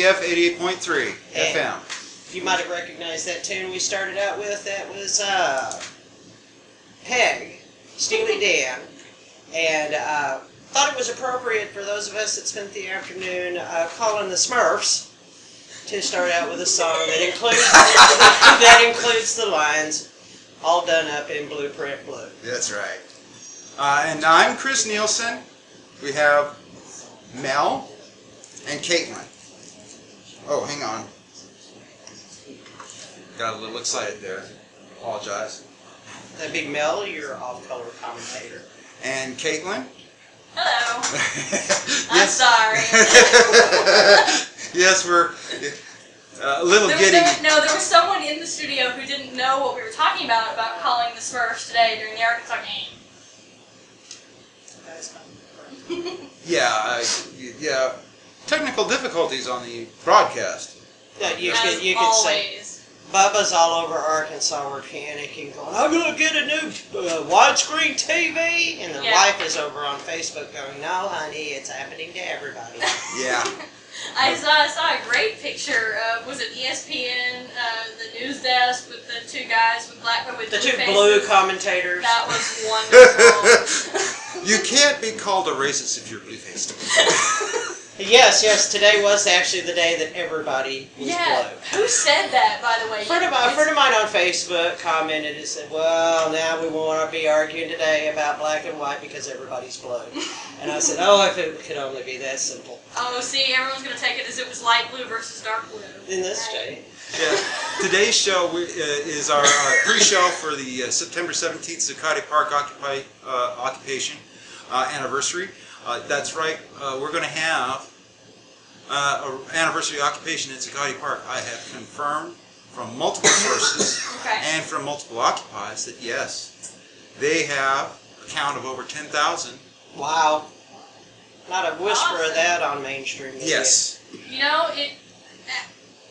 KABF 88.3 FM. You might have recognized that tune we started out with. That was Peg, Steely Dan, and thought it was appropriate for those of us that spent the afternoon calling the Smurfs to start out with a song that includes the lines, all done up in Blueprint Blue. That's right. And I'm Chris Nielsen. We have Mel and Caitlin. Oh, hang on. Got a little excited there. Apologize. That'd be Mel, your off-color commentator. And Caitlin. Hello. I'm sorry. Yes, we're a little giddy. There was someone in the studio who didn't know what we were talking about calling the Smurfs today during the Arkansas game. Yeah. Technical difficulties on the broadcast. Yeah, you could say Bubba's all over Arkansas. We're panicking, going, "I'm gonna get a new widescreen TV," and the wife is over on Facebook going, "No, honey, it's happening to everybody." Yeah. I saw a great picture of, was it ESPN, the news desk with the two guys with the blue two faces. blue commentators. That was wonderful. You can't be called a racist if you're blue-faced. Yes, today was actually the day that everybody was blue. Who said that, by the way? A friend of mine on Facebook commented and said, "Well, now we won't be arguing today about black and white because everybody's blue." And I said, "Oh, if it could only be that simple." Oh, see, everyone's going to take it as it was light blue versus dark blue. In this state. Yeah. Today's show is our pre-show for the September 17th Zuccotti Park occupation anniversary. That's right. We're going to have an anniversary occupation at Zuccotti Park. I have confirmed from multiple sources and from multiple occupies that yes, they have a count of over 10,000. Wow. Not a whisper of that on mainstream media. Yes. You know,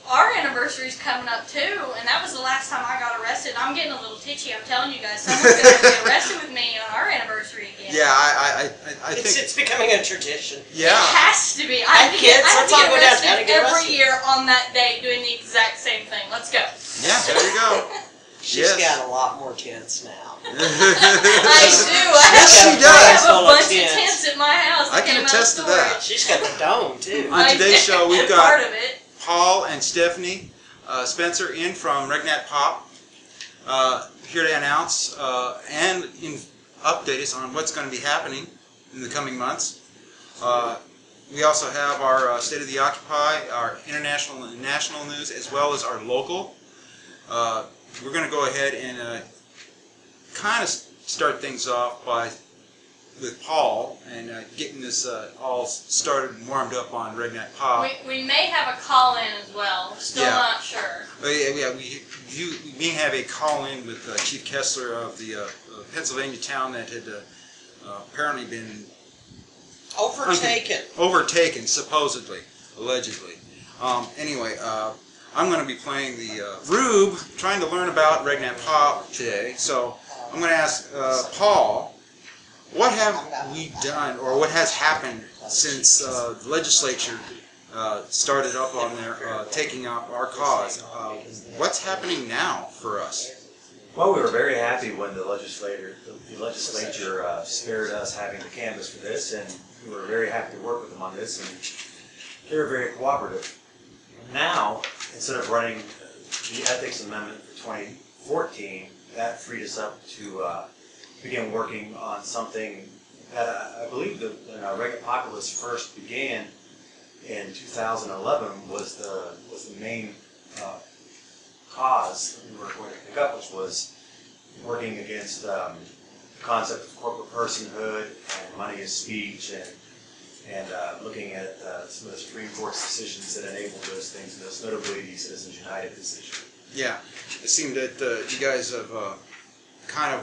our anniversary's coming up too, and that was the last time I got arrested. I'm getting a little titchy. I'm telling you guys, someone's going to get arrested with me on our anniversary again. Yeah, I think it's becoming a tradition. Yeah. It has to be. I have to get arrested every year on that date doing the exact same thing. Let's go. Yeah, there you go. She's got a lot more tents now. I do. She does. I have a bunch of tents at my house. I can attest to that. She's got the dome too. On today's show, we've got part of it. Paul and Stephanie Spencer in from Regnat Pop here to announce and update us on what's going to be happening in the coming months. We also have our State of the Occupy, our international and national news, as well as our local. We're going to go ahead and kind of start things off with Paul and getting this all started and warmed up on Regnat Pop. We may have a call-in as well. Still not sure. We may have a call-in with Chief Kessler of the Pennsylvania town that had apparently been overtaken, supposedly, allegedly. Anyway, I'm going to be playing the Rube, trying to learn about Regnat Pop today. So I'm going to ask Paul, what have we done, or what has happened since the legislature started up on their taking up our cause? What's happening now for us? Well, we were very happy when the legislature spared us having the canvass for this, and we were very happy to work with them on this, and they were very cooperative. Now, instead of running the Ethics Amendment for 2014, that freed us up to begin working on something that I believe the Regnat Populace first began in 2011 was the main cause we were going to pick up, which was working against the concept of corporate personhood and money as speech, and looking at some of the Supreme Court's decisions that enabled those things, most notably the Citizens United decision. Yeah, it seemed that you guys have kind of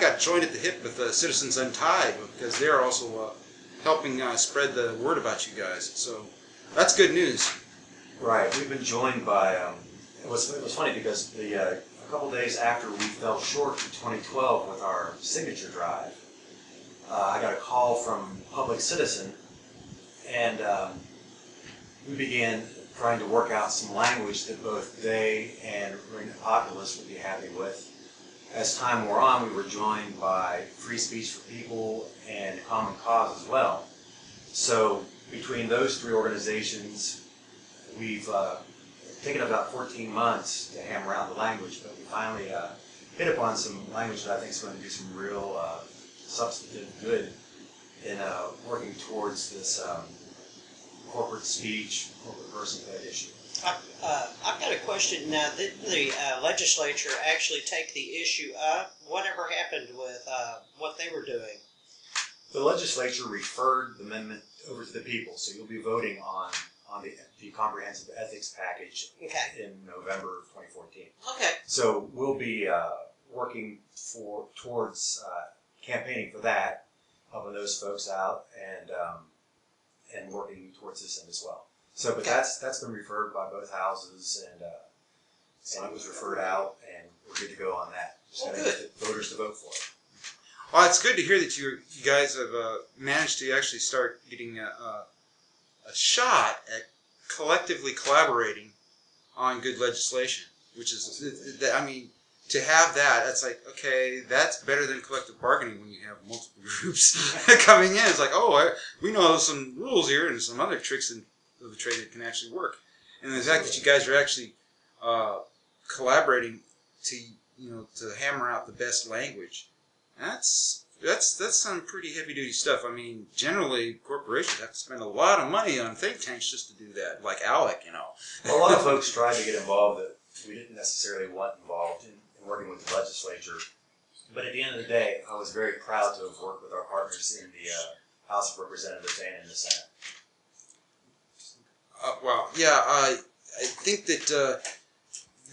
got joined at the hip with Citizens Untied, because they're also helping spread the word about you guys. So that's good news. Right. We've been joined by. It was funny because a couple days after we fell short in 2012 with our signature drive, I got a call from Public Citizen, and we began trying to work out some language that both they and Regnant Populace would be happy with. As time wore on, we were joined by Free Speech for People and Common Cause as well. So between those three organizations, we've taken about 14 months to hammer out the language, but we finally hit upon some language that I think is going to do some real substantive good in working towards this corporate speech, corporate personhood issue. I've got a question now. Did the legislature actually take the issue up? Whatever happened with what they were doing? The legislature referred the amendment over to the people, so you'll be voting on the comprehensive ethics package in November of 2014. Okay. So we'll be working towards campaigning for that, helping those folks out, and working towards this end as well. So, but that's been referred by both houses, and it was referred out, and we're good to go on that. Just got to get the voters to vote for it. Well, it's good to hear that you guys have managed to actually start getting a shot at collectively collaborating on good legislation, which is, I mean, to have that's like, okay, that's better than collective bargaining when you have multiple groups coming in. It's like, we know some rules here and some other tricks of the trade that can actually work. And the fact that you guys are actually collaborating to hammer out the best language, that's some pretty heavy duty stuff. I mean, generally corporations have to spend a lot of money on think tanks just to do that, like ALEC, Well, a lot of folks tried to get involved that we didn't necessarily want involved in working with the legislature. But at the end of the day, I was very proud to have worked with our partners in the House of Representatives and in the Senate. I think that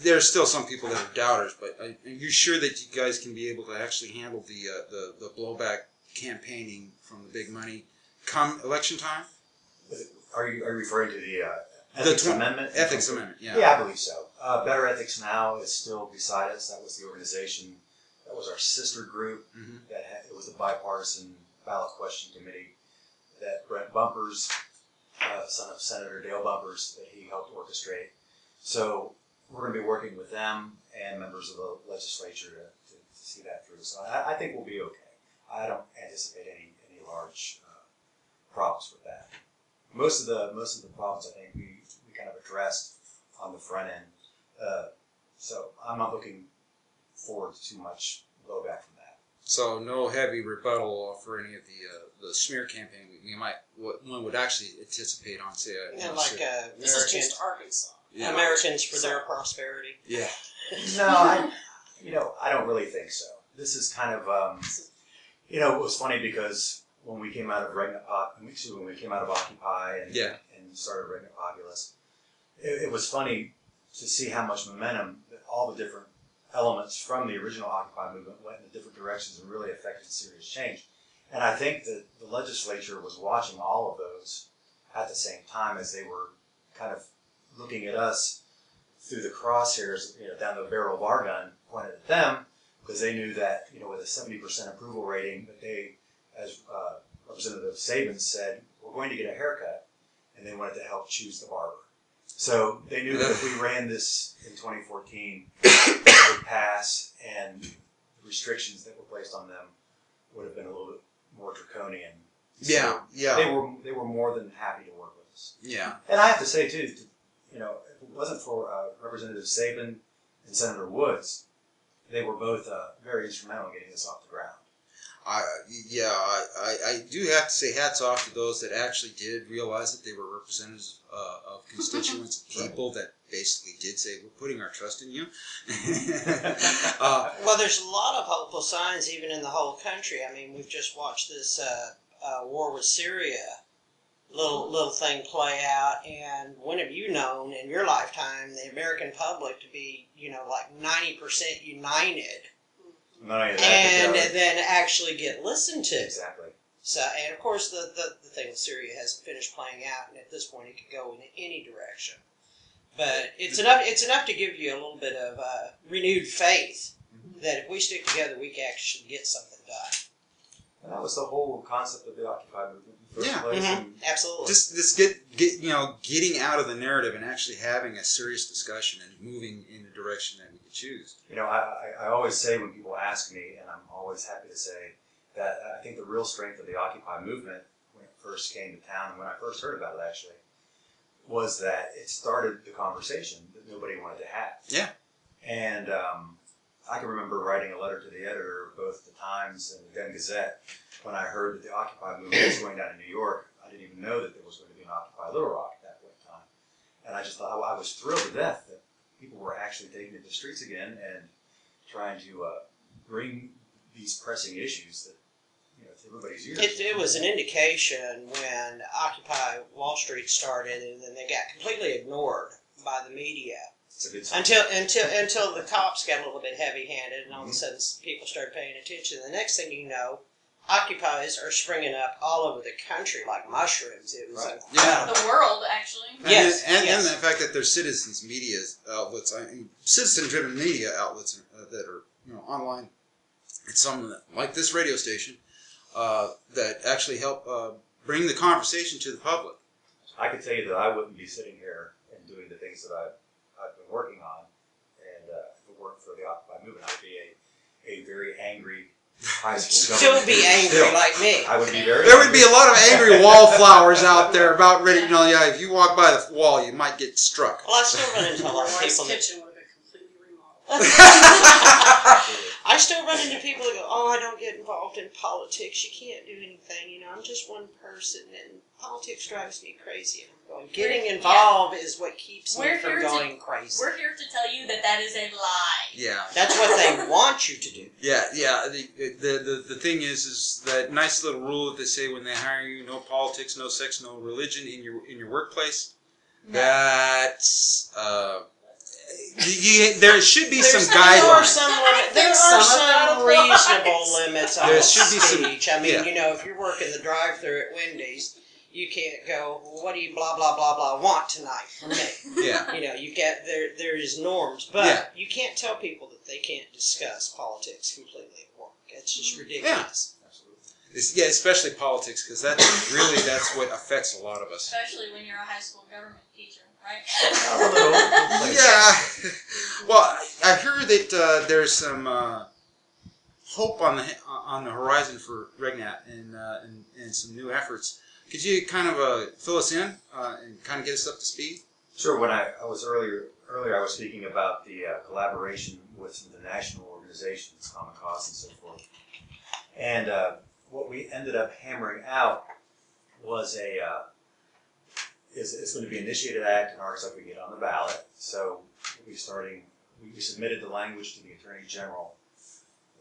there's still some people that are doubters, but are you sure that you guys can be able to actually handle the blowback campaigning from the big money come election time? Are you referring to the ethics amendment? Ethics amendment, yeah. Yeah, I believe so. Better Ethics Now is still beside us. That was the organization, that was our sister group. It was the bipartisan ballot question committee that Brent Bumpers, son of Senator Dale Bumpers, that he helped orchestrate. So we're going to be working with them and members of the legislature to see that through. So I think we'll be okay. I don't anticipate any large problems with that. Most of the problems I think we kind of addressed on the front end. So I'm not looking forward to too much blowback from that. So no heavy rebuttal for any of the smear campaign one would actually anticipate on, say, this is just Arkansas. Yeah. Americans for their prosperity. Yeah. No, I don't really think so. This is kind of, it was funny because when we came out of Occupy and started Regnant Populace, it was funny to see how much momentum that all the different elements from the original Occupy movement went in different directions and really affected serious change. And I think that the legislature was watching all of those at the same time as they were kind of looking at us through the crosshairs, down the barrel of our gun pointed at them, because they knew that, with a 70% approval rating, that they, as Representative Sabin said, we're going to get a haircut, and they wanted to help choose the barber. So they knew that if we ran this in 2014, it would pass, and the restrictions that were placed on them would have been a little bit more draconian. So they were more than happy to work with us. Yeah. And I have to say too, if it wasn't for Representative Sabin and Senator Woods, they were both very instrumental in getting this off the ground. I do have to say hats off to those that actually did realize that they were representatives of constituents, people that basically did say, we're putting our trust in you. Well, there's a lot of hopeful signs even in the whole country. I mean, we've just watched this war with Syria little thing play out, and when have you known in your lifetime the American public to be, like 90% united? And then actually get listened to. Exactly. So, and of course, the thing with Syria hasn't finished playing out, and at this point, it could go in any direction. But it's enough to give you a little bit of renewed faith that if we stick together, we can actually get something done. And that was the whole concept of the Occupy movement. first Yeah. place. Mm-hmm. And Absolutely. Just getting out of the narrative and actually having a serious discussion and moving in the direction that we could choose. I always say when people ask me, and I'm always happy to say, that I think the real strength of the Occupy movement when it first came to town, and when I first heard about it actually, was that it started the conversation that nobody wanted to have. Yeah. And I can remember writing a letter to the editor of both the Times and the Den Gazette when I heard that the Occupy movement was going down in New York. I didn't even know that there was going to be an Occupy Little Rock at that point in time. And I just thought, I was thrilled to death that people were actually taking to the streets again and trying to bring these pressing issues that, to everybody's ears. It was an indication when Occupy Wall Street started, and then they got completely ignored by the media It's a good sign. until the cops got a little bit heavy-handed, and all of a sudden people started paying attention. The next thing you know, Occupies are springing up all over the country like mushrooms. It was Right. Yeah. The world, actually. Yes, and yes. the fact that there's citizens media outlets, citizen-driven media outlets that are online. It's some like this radio station that actually help bring the conversation to the public. I can tell you that I wouldn't be sitting here and doing the things that I've been working on, and if it weren't for the Occupy movement, I'd be a very angry high school still government. be angry Still. like me. I would be very There would be angry. a lot of angry wallflowers out there about ready. If you walk by the wall, you might get struck. Well, I still run into a lot of people that kitchen would have been completely remodeled. I still run into people that go, "Oh, I don't get involved in politics. You can't do anything. I'm just one person, and politics drives me crazy." And I'm going, getting involved is what keeps me We're from here to- going crazy. We're here to tell you that that is a lie. Yeah. That's what they want you to do. Yeah. The thing is that nice little rule that they say when they hire you: no politics, no sex, no religion in your workplace. No. That's there should be some There are guidelines. some reasonable limits on There should be some- speech. I mean, yeah. if you're working the drive-thru at Wendy's, you can't go, "Well, what do you blah blah blah blah want tonight from me?" Yeah. You get there is norms, but Yeah. you can't tell people that they can't discuss politics completely at work. It's just ridiculous. Yeah, especially politics, because that's what affects a lot of us. Especially when you're a high school government teacher, right? A little. Yeah. Well, I hear that there's some hope on the horizon for Regnat and some new efforts. Could you kind of fill us in and kind of get us up to speed? Sure. When I was earlier, I was speaking about the collaboration with some of the national organizations, Common Cause and so forth. And what we ended up hammering out was it's going to be an initiated act in Arkansas if we get on the ballot. So we submitted the language to the Attorney General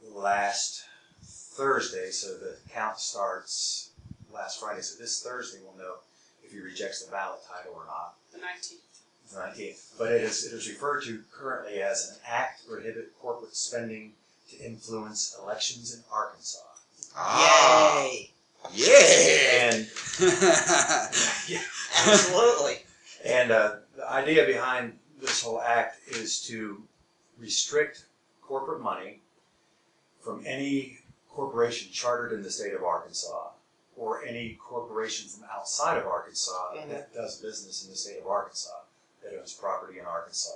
last Thursday. So the count starts last Friday. So this Thursday we'll know if he rejects the ballot title or not. The 19th. The 19th. But it is referred to currently as an act to prohibit corporate spending to influence elections in Arkansas. Yay! Yeah. And Absolutely. And the idea behind this whole act is to restrict corporate money from any corporation chartered in the state of Arkansas or any corporation from outside of Arkansas that does business in the state of Arkansas, that owns property in Arkansas.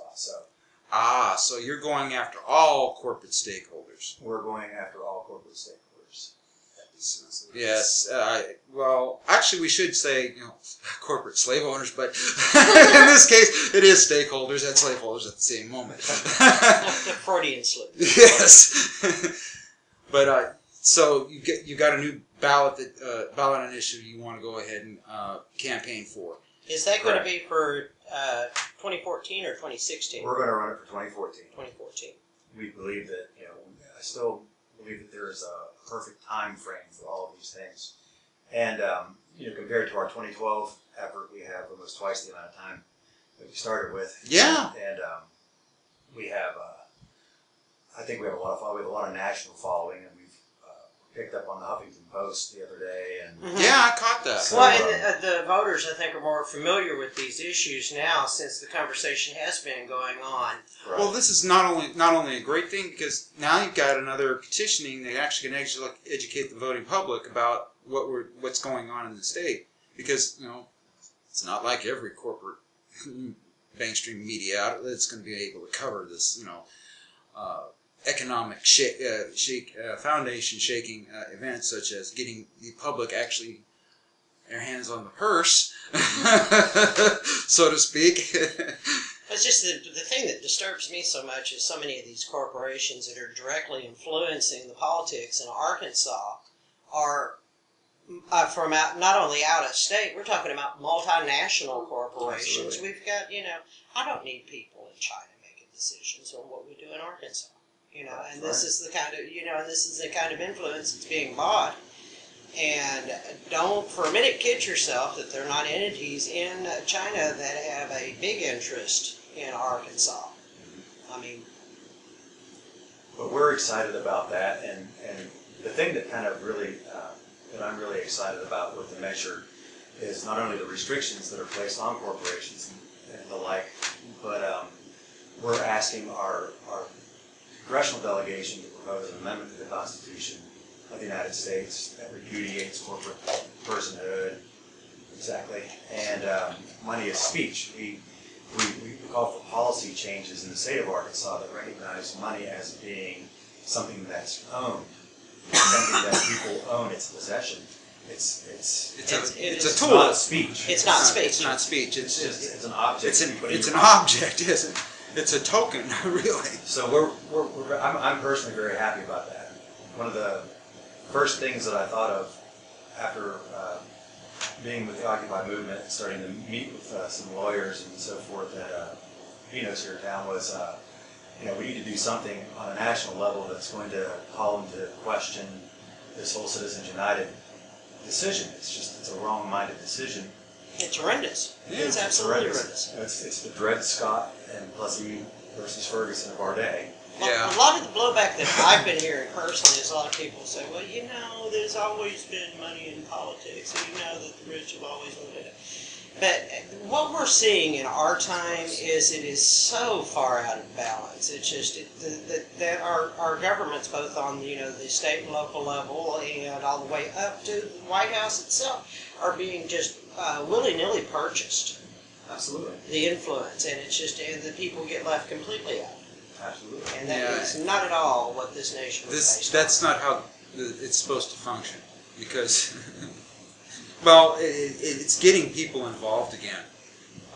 So you're going after all corporate stakeholders. We're going after all corporate stakeholders. Yes. Well, actually, we should say corporate slave owners, but in this case, it is stakeholders and slaveholders at the same moment. The Freudian slip. Yes. But so you got a new ballot initiative you want to go ahead and campaign for. Is that going to be for 2014 or 2016? We're going to run it for 2014. 2014. We believe that, I still believe that there is a perfect time frame for all of these things. And, compared to our 2012 effort, we have almost twice the amount of time that we started with. Yeah. And we have, I think we have a lot of national following, and we've picked up on the Huffington Post the other day. And Yeah, I caught that. So, Well, and the voters, I think, are more familiar with these issues now since the conversation has been going on. right. Well, this is not only a great thing because now you've got another petitioning that actually can educate the voting public about what's going on in the state, because it's not like every corporate mainstream media outlet that's going to be able to cover this economic foundation shaking events, such as getting the public actually their hands on the purse, so to speak. It's just the thing that disturbs me so much is so many of these corporations that are directly influencing the politics in Arkansas are from not only out of state. We're talking about multinational corporations. Absolutely. We've got, I don't need people in China making decisions on what we do in Arkansas. And this is the kind of, and this is the kind of influence that's being bought. And don't for a minute kid yourself that there are not entities in China that have a big interest in Arkansas. I mean, but we're excited about that, and the thing that kind of really that I'm really excited about with the measure is not only the restrictions that are placed on corporations and the like, but we're asking our congressional delegation to propose an amendment to the Constitution of the United States that repudiates corporate personhood, exactly, and money is speech. We call for policy changes in the state of Arkansas that recognize money as being something that's owned, something that people own its possession. It's a tool. Not speech. It's not speech. It's not speech. It's an object. It's an object, isn't it? It's a token, really. So I'm personally very happy about that. One of the first things that I thought of after being with the Occupy movement and starting to meet with some lawyers and so forth at Vino's here in town was, we need to do something on a national level that's going to call into question this whole Citizens United decision. It's a wrong-minded decision. it's horrendous. Yeah, It's absolutely horrendous. It's the Dred Scott and Plessy versus Ferguson of our day. Yeah. A lot of the blowback that I've been hearing personally is a lot of people say, well, there's always been money in politics, and that the rich have always wanted it. But what we're seeing in our time is it is so far out of balance. It's just that our governments, both on the state and local level and all the way up to the White House itself, are being just willy-nilly purchased. Absolutely. The influence, and and the people get left completely out. Absolutely. And that is not at all what this nation was based That's on. not how it's supposed to function, because, well, it's getting people involved again.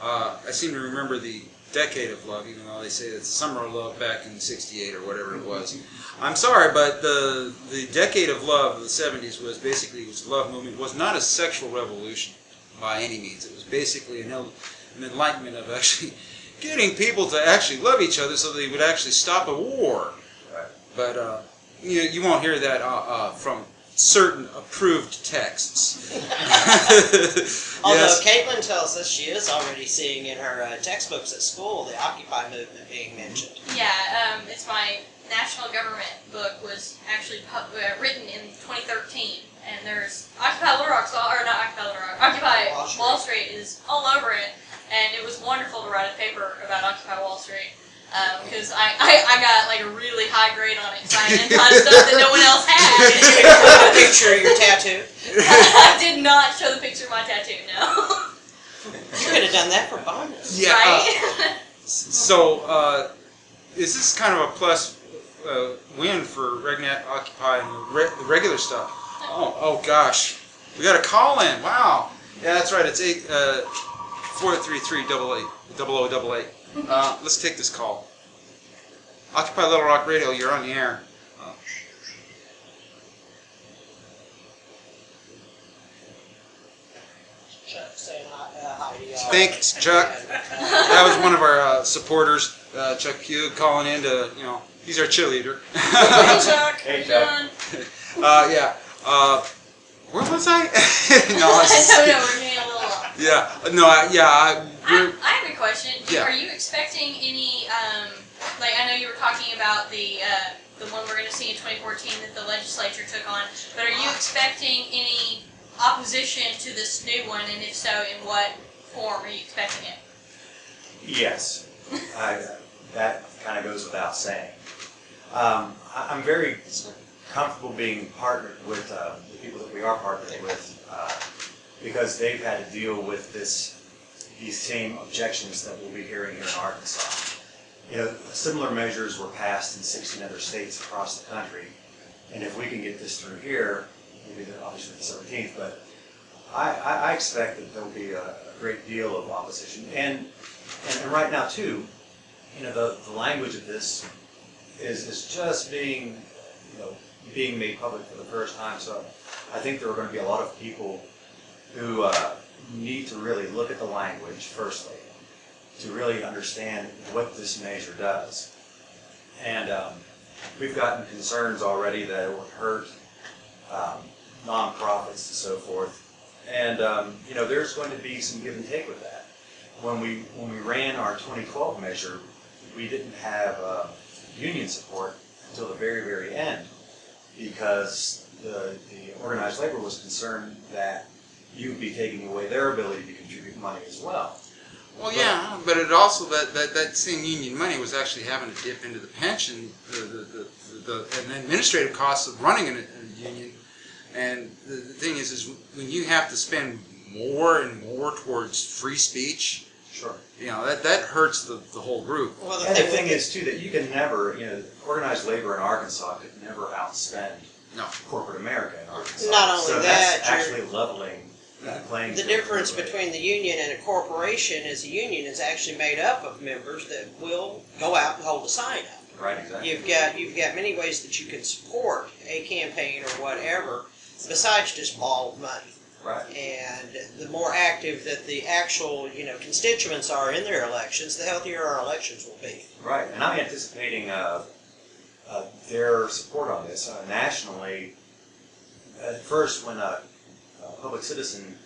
I seem to remember the Decade of Love, even though they say it's Summer of Love back in '68 or whatever it was. I'm sorry, but the Decade of Love of the '70s was basically the love movement. It was not a sexual revolution by any means. It was basically an enlightenment of actually getting people to actually love each other so they would actually stop a war. Right. But you won't hear that from certain approved texts. Although Yes. Caitlin tells us she is already seeing in her textbooks at school the Occupy movement being mentioned. Yeah, it's my national government book was actually written in 2013, and there's Occupy Little Rock, or not Occupy Little Rock, Occupy Wall Street is all over it, and it was wonderful to write a paper about Occupy Wall Street. Because I got like a really high grade on it, because I identified stuff that no one else had. A picture of your tattoo. I did not show the picture of my tattoo, no. You could have done that for bonus. Yeah. Right? So, is this kind of a plus win for Regnet, Occupy, and the regular stuff? Oh gosh, we got a call in. Wow. Yeah, that's right. It's 433-88-0088. Let's take this call. Occupy Little Rock Radio, you're on the air. Chuck saying hi to y'all. Thanks, Chuck. That was one of our supporters, Chuck Pugh, calling in to, he's our cheerleader. Hey, Chuck. Hey, How you Chuck. doing? Yeah. Where was I? No, I don't know, we're getting a little off. Yeah. No, I have a question. Yeah. Are you expecting any, I know you were talking about the one we're going to see in 2014 that the legislature took on, but are you expecting any opposition to this new one, and if so, in what form are you expecting it? Yes, that kind of goes without saying. I'm very comfortable being partnered with the people that we are partnered with, because they've had to deal with these same objections that we'll be hearing here in Arkansas. You know, similar measures were passed in 16 other states across the country, and if we can get this through here, maybe obviously the 17th, but I expect that there will be a great deal of opposition, and right now too, you know, the language of this is just being made public for the first time. So I think there are going to be a lot of people who need to really look at the language firstly, to really understand what this measure does. And we've gotten concerns already that it would hurt nonprofits and so forth. And you know, there's going to be some give and take with that. When we ran our 2012 measure, we didn't have union support until the very, very end, because the organized labor was concerned that you'd be taking away their ability to contribute money as well. Well, yeah, but it also that same union money was actually having to dip into the pension, the administrative costs of running a union. And the thing is when you have to spend more and more towards free speech, sure, you know, that hurts the whole group. Well, and the thing is too that you can never, you know, organized labor in Arkansas could never outspend corporate America in Arkansas. Not only so that, that's actually leveling the playing field. The difference between the union and a corporation is a union is actually made up of members that will go out and hold a sign up. Right, exactly. You've got many ways that you can support a campaign or whatever besides just ball of money. Right. And the more active that the actual, you know, constituents are in their elections, the healthier our elections will be. Right, and I'm anticipating their support on this nationally. At first, when a public citizen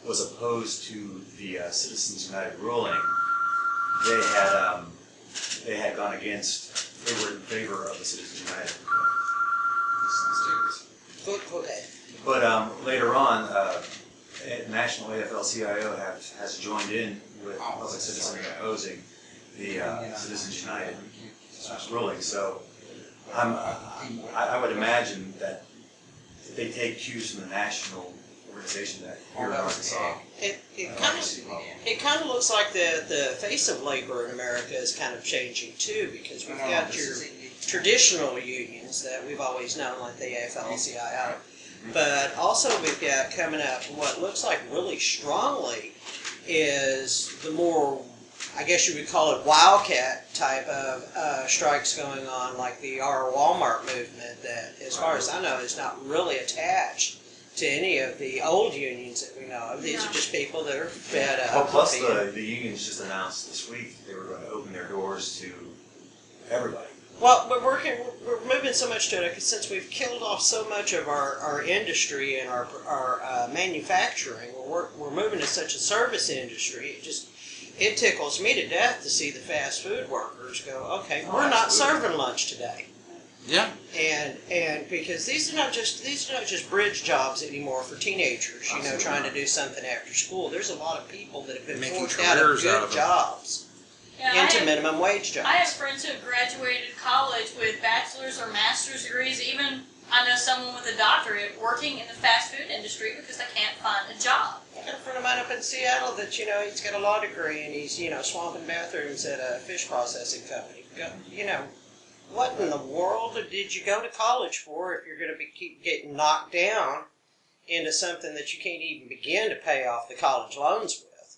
was opposed to the Citizens United ruling, they had gone against. They were in favor of the Citizens United. Okay. But later on, National AFL-CIO has joined in with public citizens opposing the Citizens United ruling. So I would imagine that they take cues from the national organization that here in Arkansas. It kind of looks like the face of labor in America is kind of changing too, because we've got your traditional unions that we've always known, like the AFL-CIO. But also we've got coming up what looks like really strongly is the more, I guess you would call it wildcat type of strikes going on, like the Our Walmart movement that, as far as I know, is not really attached to any of the old unions that we know of. These are just people that are fed up. Well, plus the unions just announced this week they were going to open their doors to everybody. Well, we're moving so much to it since we've killed off so much of our industry and our manufacturing. We're moving to such a service industry. It tickles me to death to see the fast food workers go, okay, we're not serving lunch today. Yeah. And because these are not just bridge jobs anymore for teenagers, you know, trying to do something after school. There's a lot of people that have been forced out of good jobs. Yeah, into minimum wage jobs. I have friends who have graduated college with bachelor's or master's degrees. Even I know someone with a doctorate working in the fast food industry because they can't find a job. I got a friend of mine up in Seattle that, you know, he's got a law degree and he's, you know, swamping bathrooms at a fish processing company. You know, what in the world did you go to college for if you're going to keep getting knocked down into something that you can't even begin to pay off the college loans with,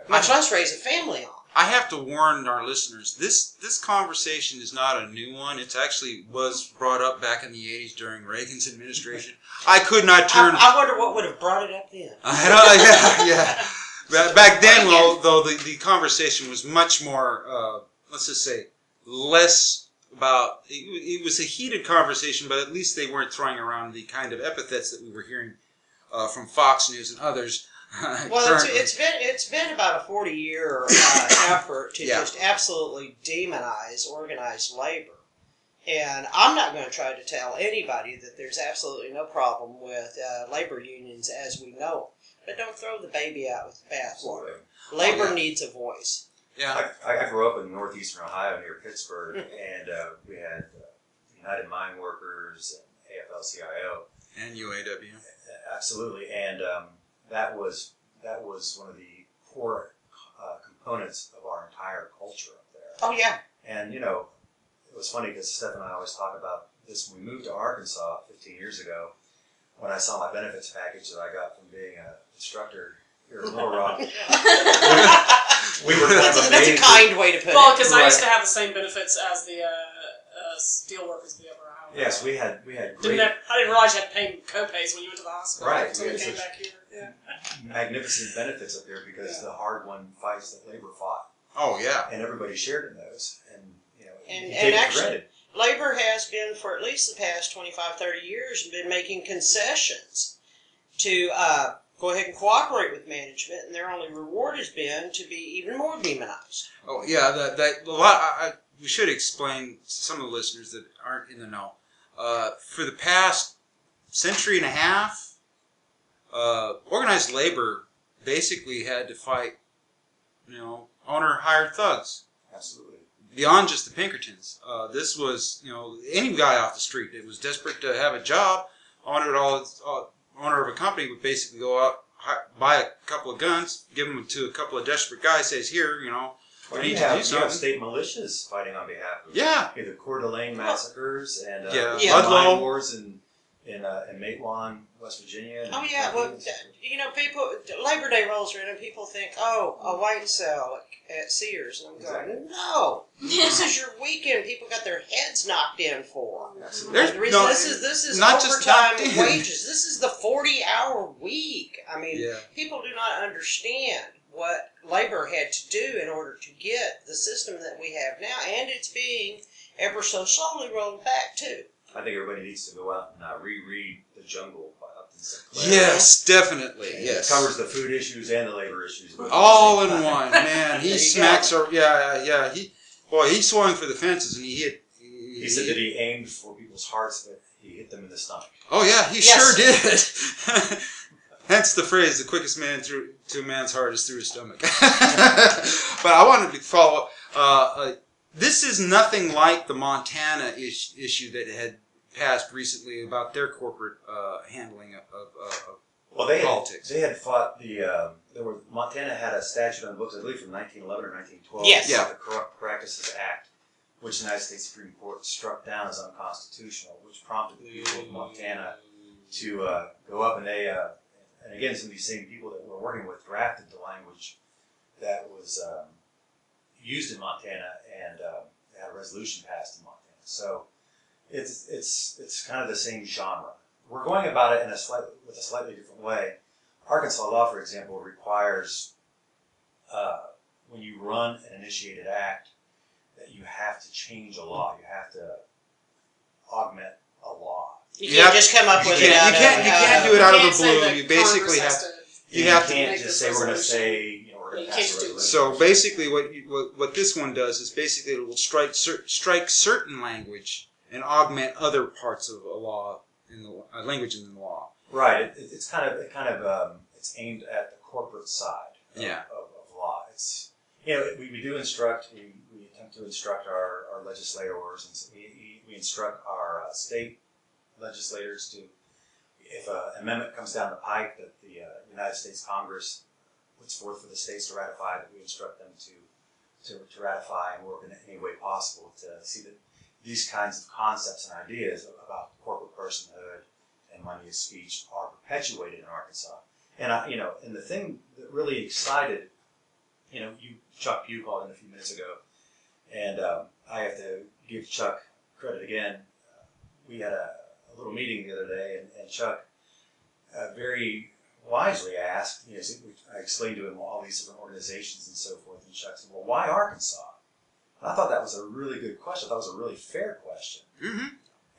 much less raise a family on? I have to warn our listeners, this conversation is not a new one. It actually was brought up back in the 80s during Reagan's administration. I could not turn... I wonder what would have brought it up then. Yeah. Back then, though, the conversation was much more, let's just say, less about... It was a heated conversation, but at least they weren't throwing around the kind of epithets that we were hearing from Fox News and others. Well, it's been about a 40-year effort to just absolutely demonize organized labor, and I'm not going to try to tell anybody that there's absolutely no problem with labor unions as we know them. But don't throw the baby out with the bathwater. Labor needs a voice. Yeah, I grew up in northeastern Ohio near Pittsburgh, and we had United Mine Workers and AFL-CIO. And UAW. Absolutely, and that was one of the core components of our entire culture up there. Oh yeah. And it was funny because Steph and I always talk about this. When we moved to Arkansas 15 years ago, when I saw my benefits package that I got from being an instructor here in Little Rock, we were kind of That's amazed. a kind way to put Well, it. because I used to have the same benefits as the steel workers of the upper Ohio. Yes, we had I great, didn't realize you had to pay co-pays when you went to the hospital. Right, Until we we had came such- back here. Yeah. magnificent benefits up there because the hard-won fights that labor fought, Oh, yeah. and everybody shared in those, and And- you and take it for actually- granted. Labor has been, for at least the past 25, 30 years, been making concessions to go ahead and cooperate with management, and their only reward has been to be even more demonized. Oh, yeah. That a lot. We should explain to some of the listeners that aren't in the know. For the past century and a half, organized labor basically had to fight, owner-hired thugs. Absolutely. Beyond just the Pinkertons. This was, any guy off the street that was desperate to have a job, owner of a company would basically go out, buy a couple of guns, give them to a couple of desperate guys, says, here, Well, I need you to do have something. state militias fighting on behalf of Yeah. the Coeur d'Alene massacres and Yeah. Yeah. mine Ludlow. wars in Matewan, West Virginia. and Oh yeah, well, people, Labor Day rolls around and people think, oh, a white cell at Sears, and I'm going, Exactly. no, this is your weekend. People got their heads knocked in for. Absolutely. There's The reason no- this is not just overtime knocked in. wages. This is the 40-hour week. I mean, Yeah. people do not understand what labor had to do in order to get the system that we have now, and it's being ever so slowly rolled back too. I think everybody needs to go out and reread The Jungle by Upton Sinclair. Yes, definitely. And Yes. It covers the food issues and the labor issues. both at the All same in time. one, man. There He you smacks her. Yeah. He swung for the fences and he hit. He said that he aimed for people's hearts, but he hit them in the stomach. Oh yeah, he Yes. sure did. Hence the phrase: "The quickest man through to a man's heart is through his stomach." But I wanted to follow up. This is nothing like the Montana issue that had passed recently about their corporate handling of Well, they politics. had fought Montana had a statute on the books, I believe, from 1911 or 1912, Yes. called the Corrupt Practices Act, which the United States Supreme Court struck down as unconstitutional, which prompted the people of Montana to go up, and they, and again, some of these same people that we're working with drafted the language that was used in Montana, and they had a resolution passed in Montana. So it's kind of the same genre. We're going about it with a slightly different way. Arkansas law, for example, requires when you run an initiated act that you have to change a law. You have to augment a law. You Yeah. can't just come up You with can't- it out you can't- of, you can't do it out of the can't say blue. that You basically Congress have has to. you have to. can't make just this say we're going to resolution. say we're going You to can't pass a do it. resolution. So basically, what this one does is basically it will strike certain language and augment other parts of a law in the language in the law. Right. It's kind of it's aimed at the corporate side of, Yeah. of law. It's we do instruct. We attempt to instruct our legislators, and so we instruct our state legislators to, if an amendment comes down the pike that the United States Congress puts forth for the states to ratify, that we instruct them to ratify and work in any way possible to see that these kinds of concepts and ideas about corporate personhood and money as speech are perpetuated in Arkansas. And and the thing that really excited, Chuck Pugh called in a few minutes ago, and I have to give Chuck credit again. We had a little meeting the other day, and Chuck very wisely asked, I explained to him all these different organizations and so forth, and Chuck said, well, why Arkansas? And I thought that was a really good question. I thought it was a really fair question. Mm-hmm.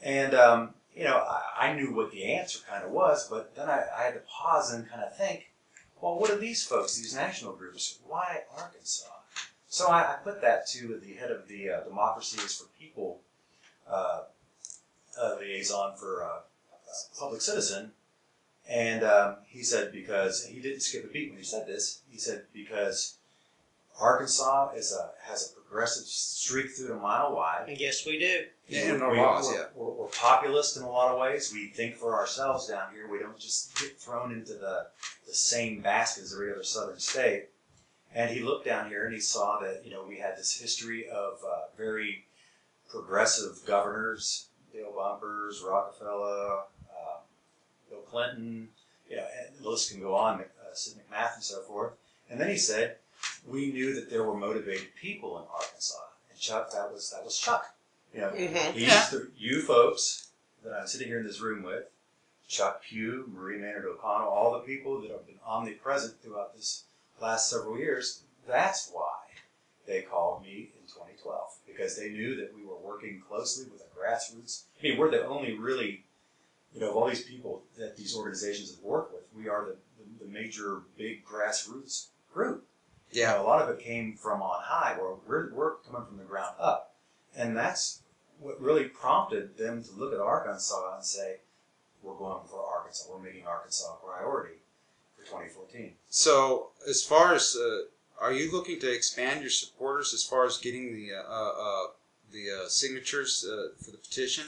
And, I knew what the answer kind of was, but then I had to pause and kind of think, well, what are these folks, these national groups? Why Arkansas? So I put that to the head of the Democracy is for People liaison for Public Citizen. And he said, because he didn't skip a beat when he said this, he said, because Arkansas has a progressive streak through it a mile wide. Yes, we do. Yeah, in our laws, yeah. We're populist in a lot of ways. We think for ourselves down here. We don't just get thrown into the same basket as every other southern state. And he looked down here and he saw that, we had this history of very progressive governors, Dale Bumpers, Rockefeller, Bill Clinton, and the list can go on, Sid McMath and so forth. And then he said, we knew that there were motivated people in Arkansas. And Chuck, that was Chuck. You folks that I'm sitting here in this room with, Chuck Pugh, Marie Maynard O'Connell, all the people that have been omnipresent throughout this last several years, that's why they called me in 2012. Because they knew that we were working closely with the grassroots. I mean, we're the only really, of all these people that these organizations have worked with, we are the major big grassroots group. Yeah. A lot of it came from on high, where we're coming from the ground up. And that's what really prompted them to look at Arkansas and say, we're going for Arkansas. We're making Arkansas a priority for 2014. So, as far as, are you looking to expand your supporters as far as getting the signatures for the petition?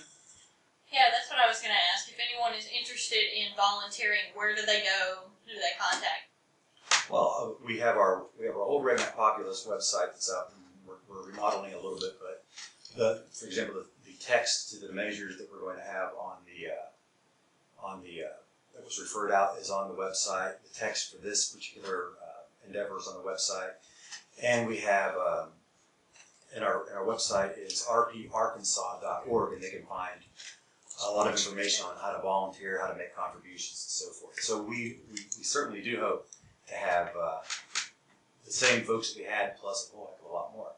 Yeah, that's what I was going to ask. If anyone is interested in volunteering, where do they go? Who do they contact? Well, we have our old Redneck Populist website that's up, and we're remodeling a little bit. But for example, the text to the measures that we're going to have on the that was referred out is on the website. The text for this particular endeavor is on the website, and we have and our website is rparkansas.org, and they can find a lot of information on how to volunteer, how to make contributions, and so forth. So we certainly do hope to have the same folks that we had, plus a whole heck of a lot more.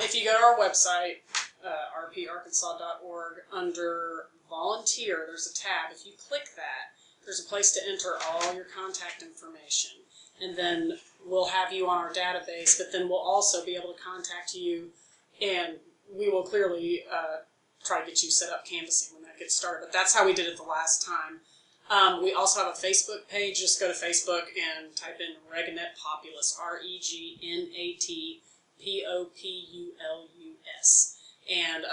If you go to our website, rparkansas.org, under volunteer, there's a tab. If you click that, there's a place to enter all your contact information. And then we'll have you on our database, but then we'll also be able to contact you, and we will clearly try to get you set up canvassing when that gets started. But that's how we did it the last time. We also have a Facebook page. Just go to Facebook and type in Regnet Populus, REGNATPOPULUS. And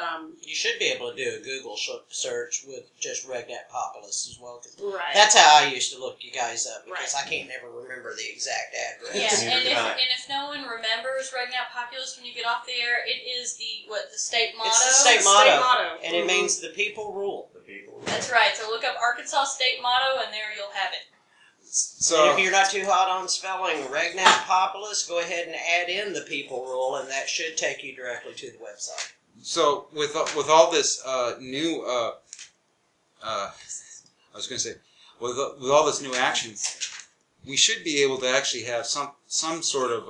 you should be able to do a Google search with just Regnet Populus as well. right. That's how I used to look you guys up, because Right. I can't never remember the exact address. Yeah, and if no one remembers Regnat Populus when you get off the air, it is the state motto? It's the state motto, and it means the people rule. The people. That's right. So look up Arkansas state motto, and there you'll have it. So, And if you're not too hot on spelling Regnat Populus, go ahead and add in the people rule, and that should take you directly to the website. So with all this new, I was going to say, with all this new action, we should be able to actually have some sort of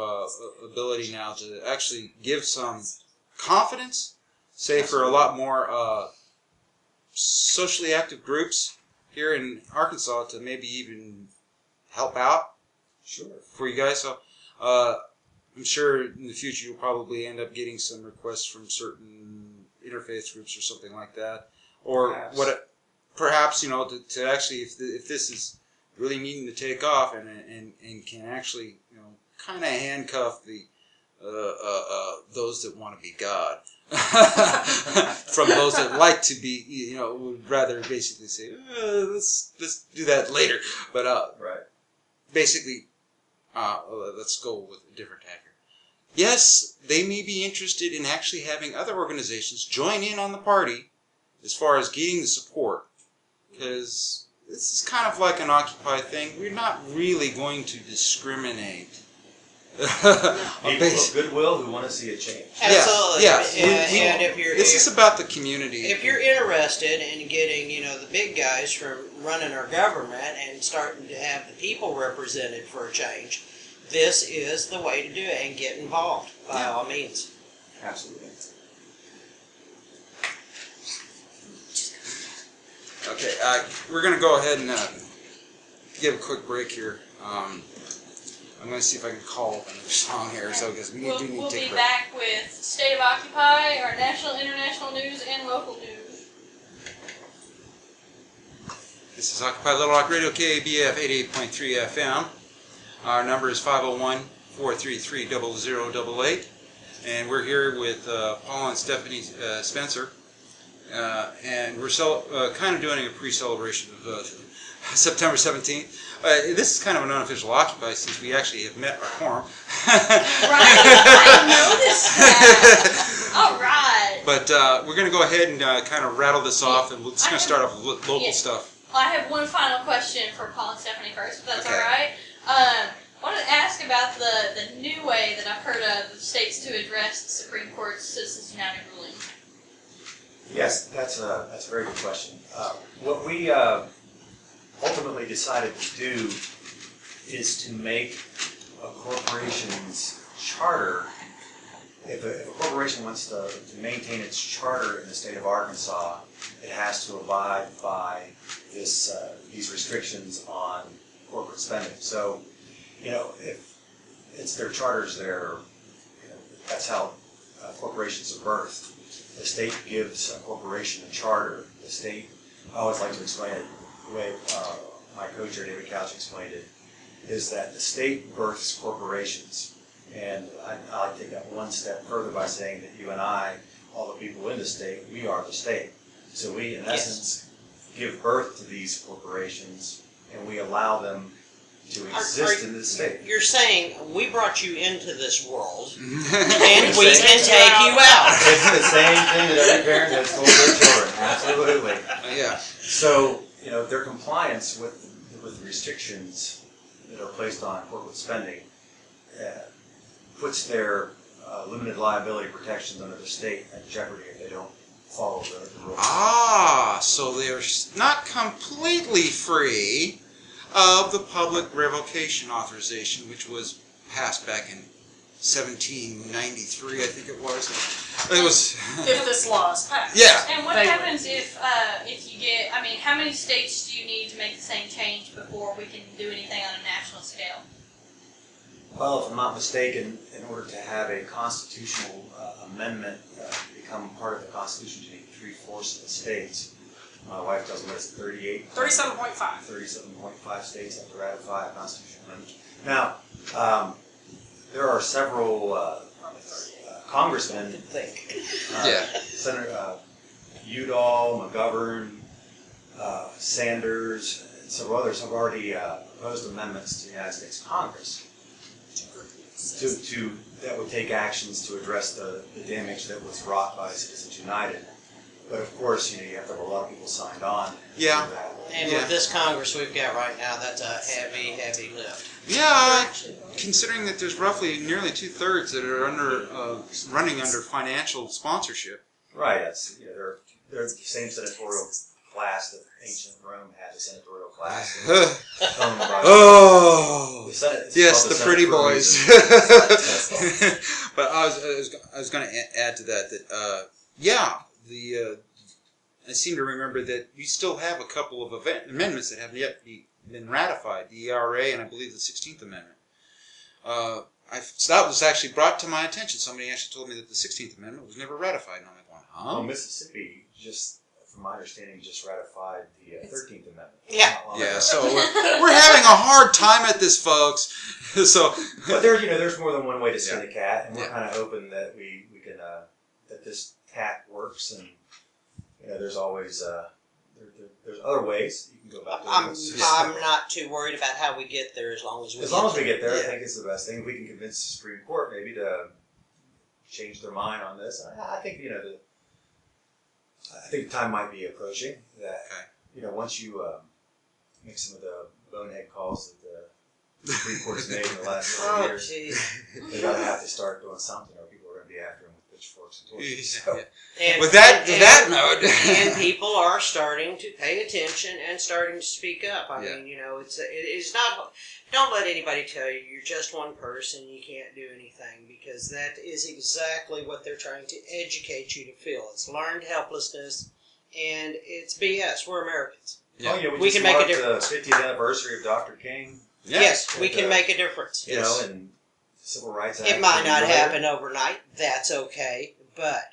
ability now to actually give some confidence, say for a lot more socially active groups here in Arkansas to maybe even help out. Sure. For you guys. So I'm sure in the future you'll probably end up getting some requests from certain interfaith groups or something like that, or perhaps to actually if this is really needing to take off and can actually kind of handcuff the those that want to be God from those that like to be would rather basically say let's do that later, but right. Basically. Let's go with a different tacker. Yes, they may be interested in actually having other organizations join in on the party as far as getting the support, because this is kind of like an Occupy thing. We're not really going to discriminate. People of goodwill who want to see a change. Absolutely. Yeah. And this is about the community. If you're interested in getting, the big guys from running our government and starting to have the people represented for a change, this is the way to do it, and get involved by all means. Absolutely. Okay, we're going to go ahead and give a quick break here. I'm going to see if I can call up another song here, so because we do need We'll to take a be break. back with State of Occupy, our national, international news, and local news. This is Occupy Little Rock Radio, KABF 88.3 FM. Our number is 501-485-5600. 433-0088. And we're here with Paul and Stephanie Spencer. And we're kind of doing a pre-celebration of September 17th. This is kind of an unofficial Occupy since we actually have met our quorum. Right, I noticed that. All right. But we're going to go ahead and kind of rattle this off, and we're just going to start off with local stuff. I have one final question for Paul and Stephanie first, if that's Okay. all right. I wanted to ask about the new way that I've heard of states to address the Supreme Court's Citizens United ruling. Yes, that's a very good question. What we ultimately decided to do is to make a corporation's charter. If a corporation wants to maintain its charter in the state of Arkansas, it has to abide by these restrictions on corporate spending. So, if it's their charters, that's how corporations are birthed. The state gives a corporation a charter. The state, I always like to explain it the way my co-chair David Couch explained it, is that the state births corporations. And I like to take that one step further by saying that you and I, all the people in the state, we are the state. So we, in essence, give birth to these corporations, and we allow them to exist in the state. You're saying we brought you into this world, and we can take you out. It's the same thing that every parent has told their children. Absolutely. Yeah. So, their compliance with the restrictions that are placed on corporate spending puts their limited liability protections under the state at jeopardy if they don't follow the rules. Ah, so they're not completely free of the public revocation authorization, which was passed back in 1793, I think it was. It was. If this law is passed. Yeah. And what happens if you get, how many states do you need to make the same change before we can do anything on a national scale? Well, if I'm not mistaken, in order to have a constitutional amendment become part of the Constitution, you need 3/4 of the states. My wife tells me it's 37.5. 37.5 states have to ratify a constitutional amendment. Now, there are several congressmen, Senator Udall, McGovern, Sanders, and several others have already proposed amendments to the United States Congress that would take actions to address the damage that was wrought by Citizens United. But of course, you have to have a lot of people signed on. Yeah. To that. And with this Congress we've got right now, that's a heavy, heavy lift. Yeah, considering that there's roughly nearly 2/3 that are running under financial sponsorship. Right. They're the same senatorial class that ancient Rome had, the senatorial class. Oh, yes, the pretty boys. Reason. But I was going to add to that I seem to remember that we still have a couple of amendments that have yet been ratified. The ERA and I believe the 16th Amendment. So that was actually brought to my attention. Somebody actually told me that the 16th Amendment was never ratified, and I'm like, huh? Well, Mississippi from my understanding, just ratified the 13th Amendment. Yeah. So we're having a hard time at this, folks. But there's more than one way to skin a cat, and we're kind of hoping that we can that this tack works, and there's always there's other ways you can go about doing this. I'm not too worried about how we get there as long as we get there. I think it's the best thing. If we can convince the Supreme Court maybe to change their mind on this, I think I think time might be approaching that, once you make some of the bonehead calls that the Supreme Court has made in the last 4 years, they're going to have to start doing something or people are going to be after them with pitchforks and torches. So. And, with that note. And people are starting to pay attention and starting to speak up. I mean, it's not, don't let anybody tell you you're just one person, you can't do anything, because that is exactly what they're trying to educate you to feel. It's learned helplessness, and it's BS. We're Americans. Yeah. We can make a difference. The 50th anniversary of Dr. King. Yeah. Yes, we can make a difference. And Civil Rights Act. It might not happen overnight. That's okay. But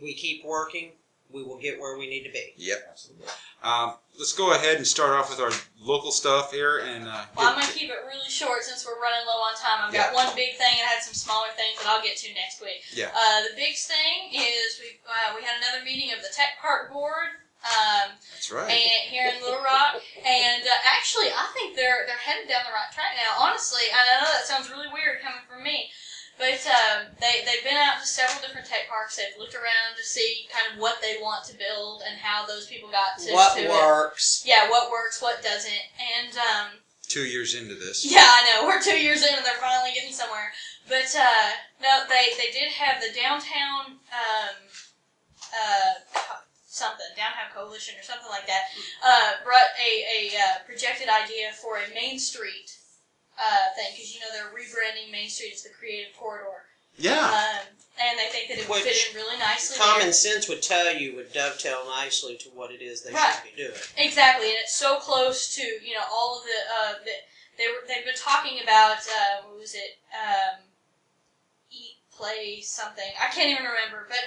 we keep working. we will get where we need to be. Yep. Absolutely. Let's go ahead and start off with our local stuff here. And well, I'm going to keep it really short since we're running low on time. I've got one big thing and I had some smaller things that I'll get to next week. Yeah. The biggest thing is we had another meeting of the Tech Park Board. That's right. And here in Little Rock, and actually, I think they're headed down the right track now. Honestly, I know that sounds really weird coming from me, but they've been out to several different tech parks. They've looked around to see kind of what they want to build and how those people got to what to works. It. Yeah, what works, what doesn't, and 2 years into this. Yeah, I know we're 2 years in and they're finally getting somewhere. But no, they did have the downtown. Downtown Coalition or something like that, brought a projected idea for a Main Street thing, because they're rebranding Main Street as the Creative Corridor. Yeah. And they think that it would fit in really nicely. Common sense would tell you would dovetail nicely to what it is they should be doing. Exactly, and it's so close to all of they've been talking about what was it, eat, play, something. I can't even remember, but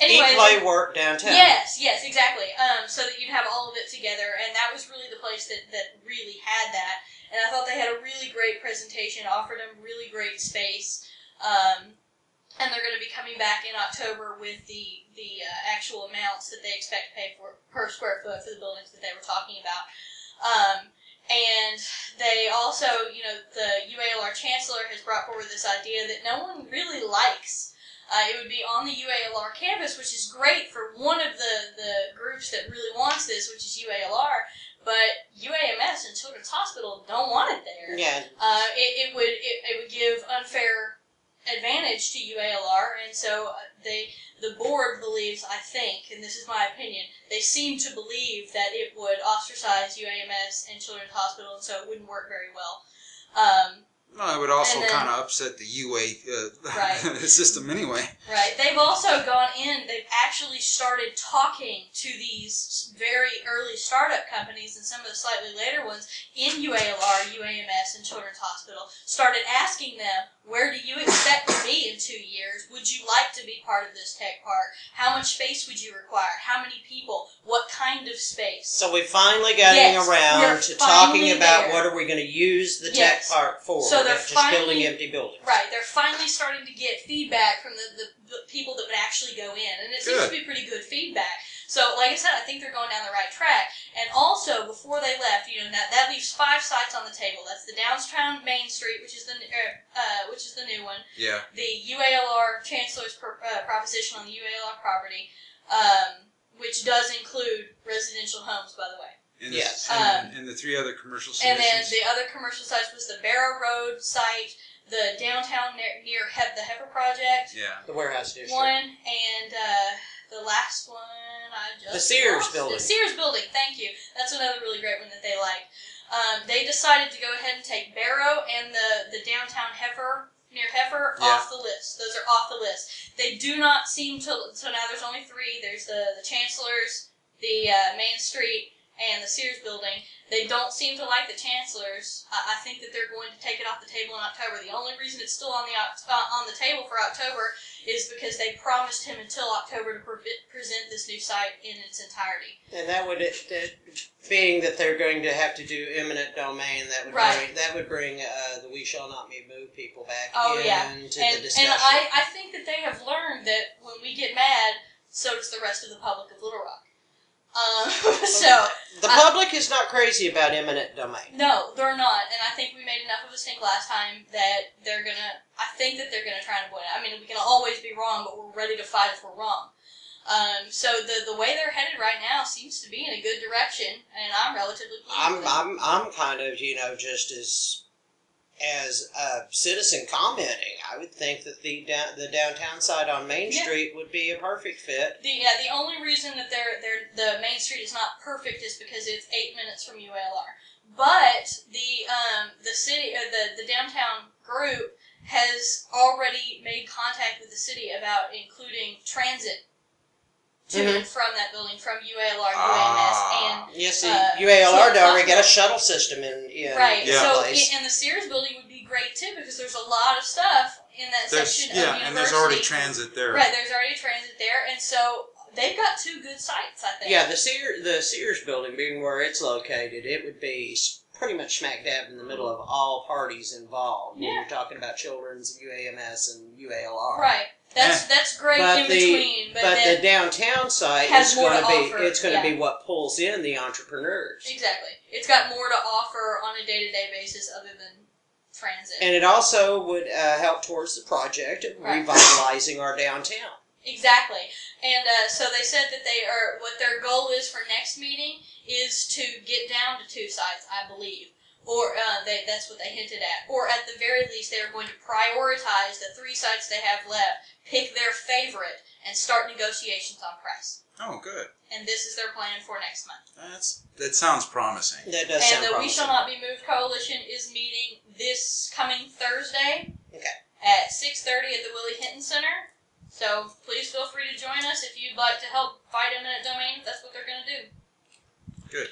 anyway, Eat, play, work downtown. Yes, exactly. So that you'd have all of it together, and that was really the place that really had that. And I thought they had a really great presentation, offered them really great space, and they're going to be coming back in October with the actual amounts that they expect to pay for per square foot for the buildings that they were talking about. And they also, the UALR Chancellor has brought forward this idea that no one really likes. It would be on the UALR campus, which is great for one of the groups that really wants this, which is UALR, but UAMS and Children's Hospital don't want it there. Yeah. It would give unfair advantage to UALR, and so the board believes, I think, and this is my opinion, they seem to believe that it would ostracize UAMS and Children's Hospital, and so it wouldn't work very well. Well, it would also kind of upset the UA system anyway. Right. They've also gone in, they've actually started talking to these very early startup companies and some of the slightly later ones in UALR, UAMS, and Children's Hospital, started asking them, where do you expect to be in 2 years? Would you like to be part of this tech park? How much space would you require? How many people? What kind of space? So we finally getting around to talking about what are we going to use the tech park for. So they're just finally, building empty buildings. Right. They're finally starting to get feedback from the people that would actually go in. And it seems to be pretty good feedback. So, like I said, I think they're going down the right track. And also, before they left, that leaves 5 sites on the table. That's the downtown Main Street, which is the new one. Yeah. The UALR Chancellor's proposition on the UALR property, which does include residential homes, by the way. And yes. And the 3 other commercial sites. And then the other commercial sites was the Barrow Road site, the downtown near the Heifer Project. Yeah. The warehouse district. One, and the last one, the Sears building. The Sears building, thank you. That's another really great one that they like. They decided to go ahead and take Barrow and the downtown Heifer, near Heifer, off the list. Those are off the list. They do not seem to, so now there's only 3. There's the Chancellor's, the Main Street, and the Sears building. They don't seem to like the Chancellor's. I think that they're going to take it off the table in October. The only reason it's still on the table for October is because they promised him until October to present this new site in its entirety. And that would, being that they're going to have to do eminent domain, that would bring the We Shall Not Be Moved people back into the discussion. And I think that they have learned that when we get mad, so does the rest of the public of Little Rock. So the public is not crazy about eminent domain. No, they're not, and I think we made enough of a stink last time that they're gonna. I think that they're gonna try and avoid it. I mean, we can always be wrong, but we're ready to fight if we're wrong. So the way they're headed right now seems to be in a good direction, and I'm relatively pleased. I'm kind of just as a citizen commenting, I would think that the downtown side on Main Street would be a perfect fit. The only reason that the Main Street is not perfect is because it's 8 minutes from UALR. But the city, the downtown group has already made contact with the city about including transit to and from that building, from UALR, UAMS, and UALR already got a shuttle system in place. And the Sears building would be great too, because there's a lot of stuff in that section of university. And there's already transit there. Right, there's already transit there, and so they've got 2 good sites, I think. Yeah, the Sears building being where it's located, it would be pretty much smack dab in the middle of all parties involved. When you're talking about children's, UAMS, and UALR. Right. That's great in between. But the downtown site has is more going to to offer. be, it's going to be what pulls in the entrepreneurs. Exactly. It's got more to offer on a day-to-day basis other than transit. And it also would help towards the project of revitalizing our downtown. Exactly. And so they said that what their goal is for next meeting is to get down to 2 sites, I believe. Or that's what they hinted at. Or at the very least, they are going to prioritize the 3 sites they have left, pick their favorite, and start negotiations on price. Oh, good. And this is their plan for next month. That sounds promising. That does sound promising. And the We Shall Not Be Moved Coalition is meeting this coming Thursday at at 6:30 at the Willie Hinton Center. So please feel free to join us if you'd like to help fight eminent domain, if that's what they're going to do. Good.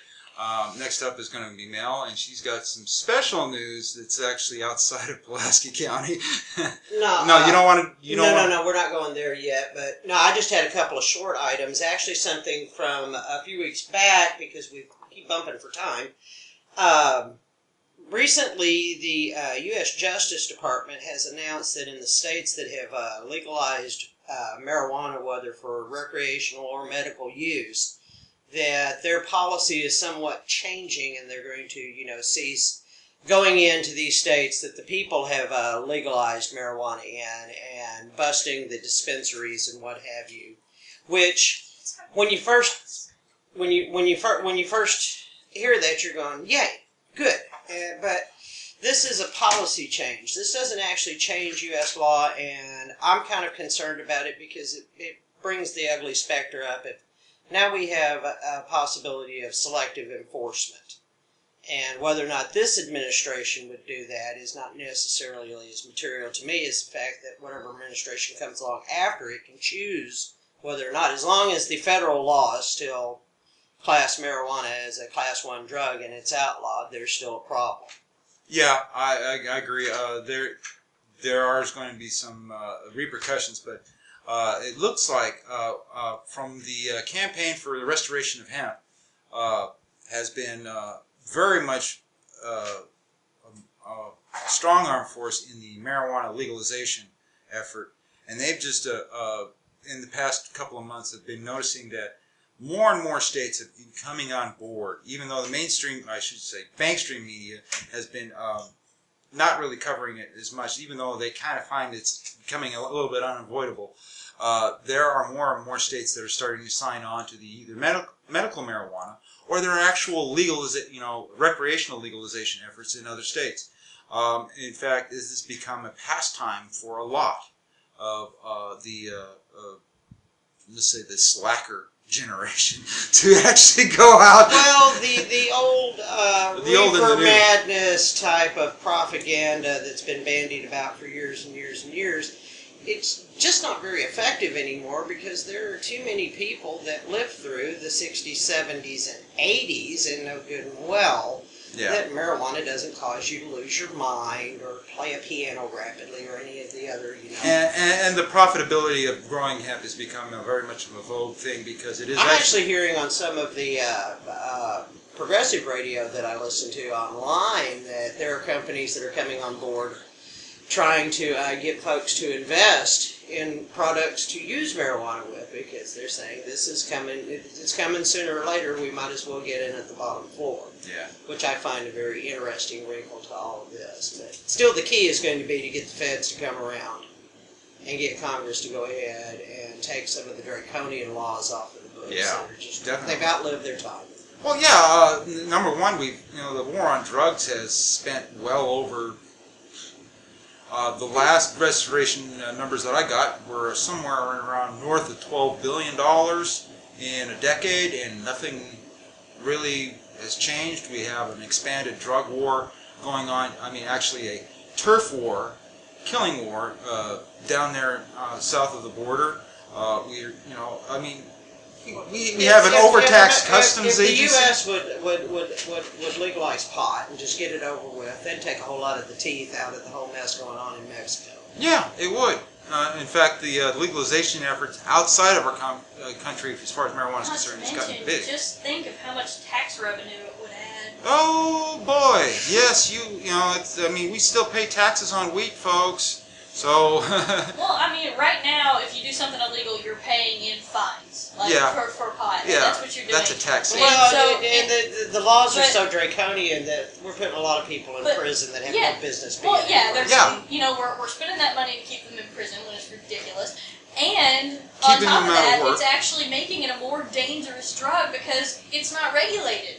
Next up is going to be Mel, and she's got some special news that's actually outside of Pulaski County. No, you don't want to. No, we're not going there yet. But no, I just had a couple of short items. Actually, something from a few weeks back because we keep bumping for time. Recently, the U.S. Justice Department has announced that in the states that have legalized marijuana, whether for recreational or medical use, that their policy is somewhat changing, and they're going to, cease going into these states that the people have legalized marijuana in and busting the dispensaries and what have you. Which, when you first hear that, you're going, yay, good. But this is a policy change. This doesn't actually change U.S. law, and I'm kind of concerned about it because it brings the ugly specter up. Now we have a possibility of selective enforcement. And whether or not this administration would do that is not necessarily as material to me as the fact that whatever administration comes along after it can choose whether or not, as long as the federal laws still class marijuana as a class 1 drug and it's outlawed, there's still a problem. Yeah, I agree. There are going to be some repercussions, but it looks like from the campaign for the restoration of hemp has been very much a strong arm force in the marijuana legalization effort, and they've just in the past couple of months have been noticing that more and more states have been coming on board, even though the mainstream, I should say, bankstream media has been not really covering it as much, even though they kind of find it's becoming a little bit unavoidable. There are more and more states that are starting to sign on to the either medical marijuana or there are actual recreational legalization efforts in other states. In fact, this has become a pastime for a lot of let's say the slacker generation to actually go out. Well, the old reefer madness type of propaganda that's been bandied about for years and years and years, it's just not very effective anymore because there are too many people that lived through the 60s, 70s, and 80s and know good and well that marijuana doesn't cause you to lose your mind or play a piano rapidly or any of the other, And the profitability of growing hemp has become very much of a vogue thing because it is. I'm actually hearing on some of the progressive radio that I listen to online that there are companies that are coming on board trying to get folks to invest in products to use marijuana with because they're saying this is coming, it's coming sooner or later, we might as well get in at the bottom floor. Yeah. Which I find a very interesting wrinkle to all of this. But still the key is going to be to get the feds to come around and get Congress to go ahead and take some of the draconian laws off of the books. Yeah, that are just, definitely. They've outlived their time. Well, yeah, number one, the war on drugs has spent well over. The last restoration numbers that I got were somewhere around north of $12 billion in a decade, and nothing really has changed. We have an expanded drug war going on. I mean, actually a turf war, killing war down there south of the border. we have an overtaxed customs if the agency. U.S. would legalize pot and just get it over with, they'd take a whole lot of the teeth out of the whole mess going on in Mexico. Yeah, it would. In fact, the legalization efforts outside of our country, as far as marijuana is concerned, has gotten big. Just think of how much tax revenue it would add. Oh boy, yes, you know. I mean, we still pay taxes on wheat, folks. So. Well, I mean, right now, if you do something illegal, you're paying in fines, like for pot. Yeah, that's what you're doing. that's a tax. Well, the laws are so draconian that we're putting a lot of people in prison that have no business being. Well, you know, we're spending that money to keep them in prison when it's ridiculous. And on top of that, it's actually making it a more dangerous drug because it's not regulated.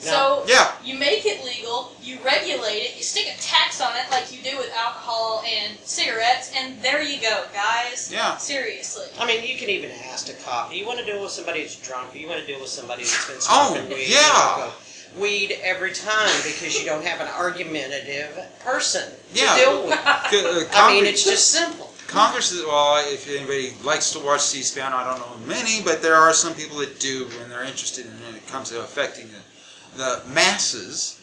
So you make it legal, you regulate it, you stick a tax on it like you do with alcohol and cigarettes, and there you go, guys. Yeah. Seriously. I mean, you can even ask a cop, do you want to deal with somebody who's drunk, or you want to deal with somebody that's been smoking weed? Yeah. Weed every time because you don't have an argumentative person to Yeah. deal with. I mean, it's just simple. Congress is, well, if anybody likes to watch C-SPAN, I don't know many, but there are some people that do when they're interested in it when it comes to affecting the masses.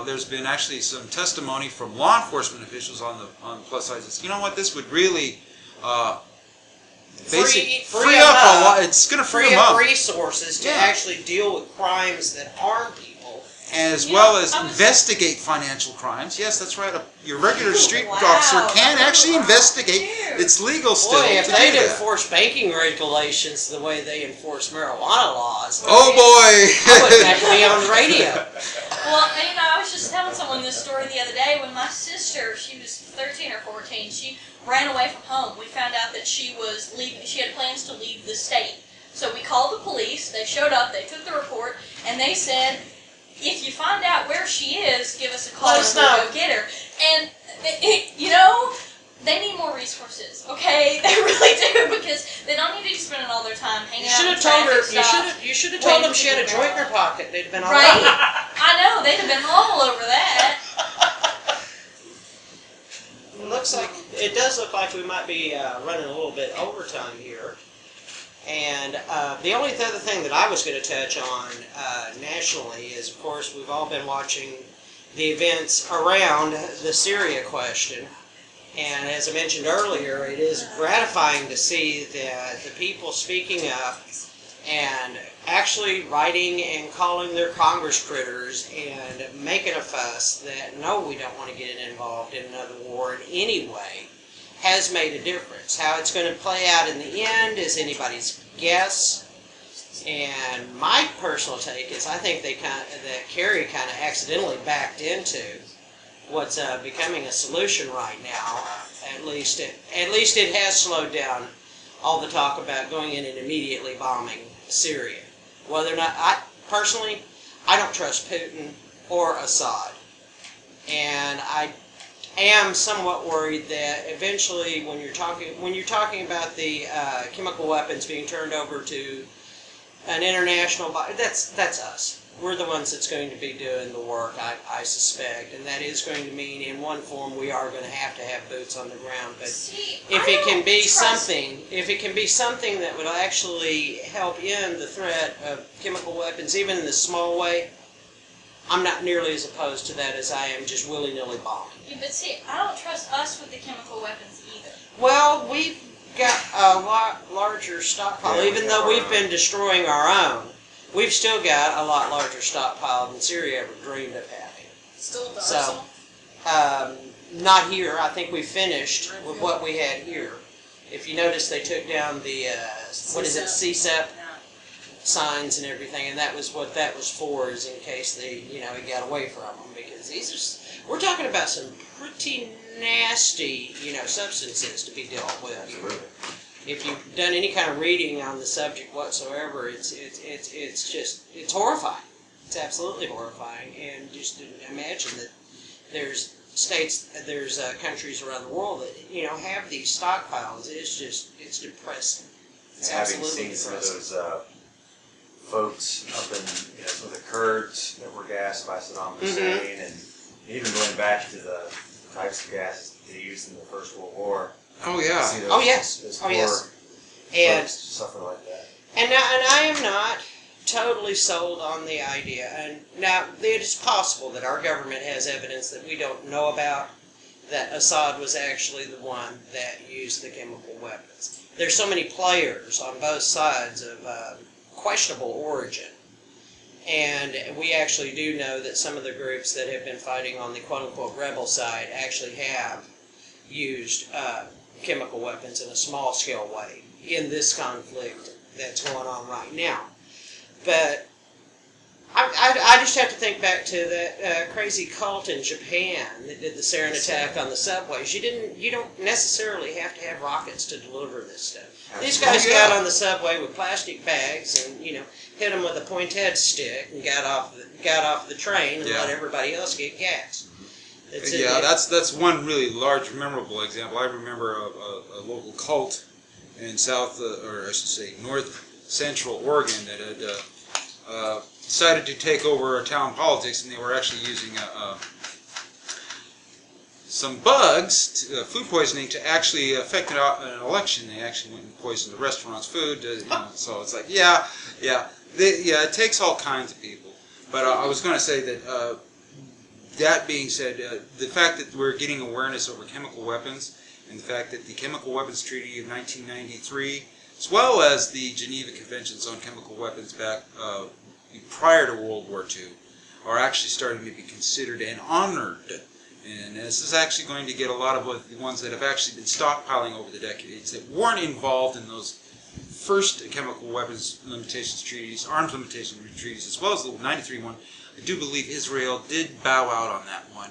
There's been actually some testimony from law enforcement officials on the plus sides. You know what? This would really free up a lot. It's going to free them up resources to actually deal with crimes that harm people, as well as investigate financial crimes. Yes, that's right. Your regular street officer can actually investigate. It's legal still. Boy, if they'd enforce banking regulations the way they enforce marijuana laws, oh boy, I wouldn't have to be on the radio. Well, you know, I was just telling someone this story the other day when my sister, she was 13 or 14, she ran away from home. We found out that she was leaving. She had plans to leave the state. So we called the police. They showed up. They took the report, and they said, if you find out where she is, give us a call and we'll go get her. And, you know, they need more resources, okay? They really do, because they don't need to be spending all their time hanging out in traffic stops. You should have told them she had a joint in her pocket. They'd have been all right. I know, they'd have been all over that. It does look like we might be running a little bit overtime here. And the only other thing that I was going to touch on nationally is, of course, we've all been watching the events around the Syria question. And as I mentioned earlier, it is gratifying to see that the people speaking up and actually writing and calling their Congress critters and making a fuss that, no, we don't want to get involved in another war in any way, has made a difference. How it's going to play out in the end is anybody's guess. And my personal take is I think that Kerry kind of accidentally backed into what's becoming a solution right now. At least it has slowed down all the talk about going in and immediately bombing Syria. Whether or not, I don't trust Putin or Assad. And I am somewhat worried that eventually, when you're talking about the chemical weapons being turned over to an international body, that's us. We're the ones that's going to be doing the work, I suspect, and that is going to mean, in one form, we are going to have boots on the ground. But if it can be something that would actually help end the threat of chemical weapons, even in the small way, I'm not nearly as opposed to that as I am just willy-nilly bombing. Yeah, but see, I don't trust us with the chemical weapons either. Well, we've got a lot larger stockpile, even though we've been destroying our own. We've still got a lot larger stockpile than Syria ever dreamed of having. Still at the arsenal? Not here. I think we finished with what we had here. If you notice, they took down the, CSEP signs and everything, and that was what that was for, is in case it got away from them, because we're talking about some pretty nasty, substances to be dealt with. Absolutely. If you've done any kind of reading on the subject whatsoever, it's horrifying. It's absolutely horrifying, and just imagine that there's countries around the world that have these stockpiles. It's depressing. It's having seen some of those folks up in some of the Kurds that were gassed by Saddam Hussein, and even going back to the types of gases they used in the First World War. Oh yeah. Yes. And suffer like that. And I am not totally sold on the idea. And now it is possible that our government has evidence that we don't know about, that Assad was actually the one that used the chemical weapons. There's so many players on both sides of questionable origin. And we actually do know that some of the groups that have been fighting on the quote-unquote rebel side actually have used chemical weapons in a small-scale way in this conflict that's going on right now. But I just have to think back to that crazy cult in Japan that did the sarin attack on the subways. You don't necessarily have to have rockets to deliver this stuff. These guys got on the subway with plastic bags and hit them with a pointed stick and got off the train and let everybody else get gas. That's one really large, memorable example. I remember a local cult in north central Oregon that had decided to take over town politics, and they were actually using some bugs, food poisoning, to actually affect an election. They actually went and poisoned the restaurant's food. So it's like, it takes all kinds of people. But I was going to say that. That being said, the fact that we're getting awareness over chemical weapons, and the fact that the Chemical Weapons Treaty of 1993, as well as the Geneva Conventions on Chemical Weapons back prior to World War II, are actually starting to be considered and honored. And this is actually going to get a lot of the ones that have actually been stockpiling over the decades that weren't involved in those first chemical weapons limitations treaties, arms limitation treaties, as well as the 93 one. I do believe Israel did bow out on that one.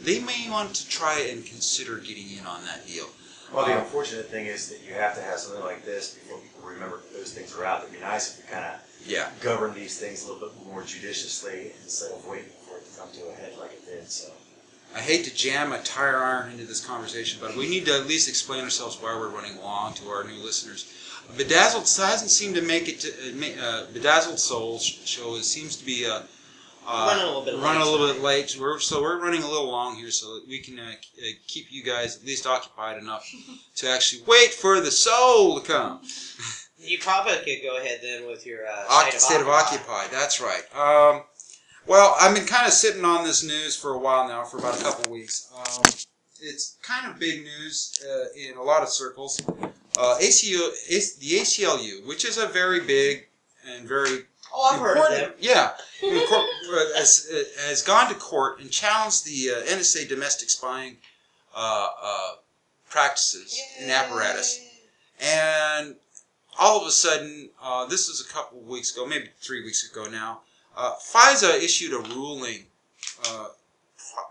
They may want to try and consider getting in on that deal. Well, the unfortunate thing is that you have to have something like this before people remember that those things are out. It'd be nice if we kind of govern these things a little bit more judiciously instead of waiting for it to come to a head like it did. So, I hate to jam a tire iron into this conversation, but we need to at least explain ourselves why we're running long to our new listeners. Bedazzled hasn't seemed to make it to Bedazzled Souls show. It seems to be running a little bit late. So we're running a little long here, so that we can keep you guys at least occupied enough to actually wait for the soul to come. You probably could go ahead then with your State of Occupy. That's right. Well, I've been kind of sitting on this news for a while now, for about a couple of weeks. It's kind of big news in a lot of circles. The ACLU, which is a very big and very I've heard of them. Yeah, has gone to court and challenged the NSA domestic spying practices and apparatus. And all of a sudden, this was a couple of weeks ago, maybe 3 weeks ago now, FISA issued a ruling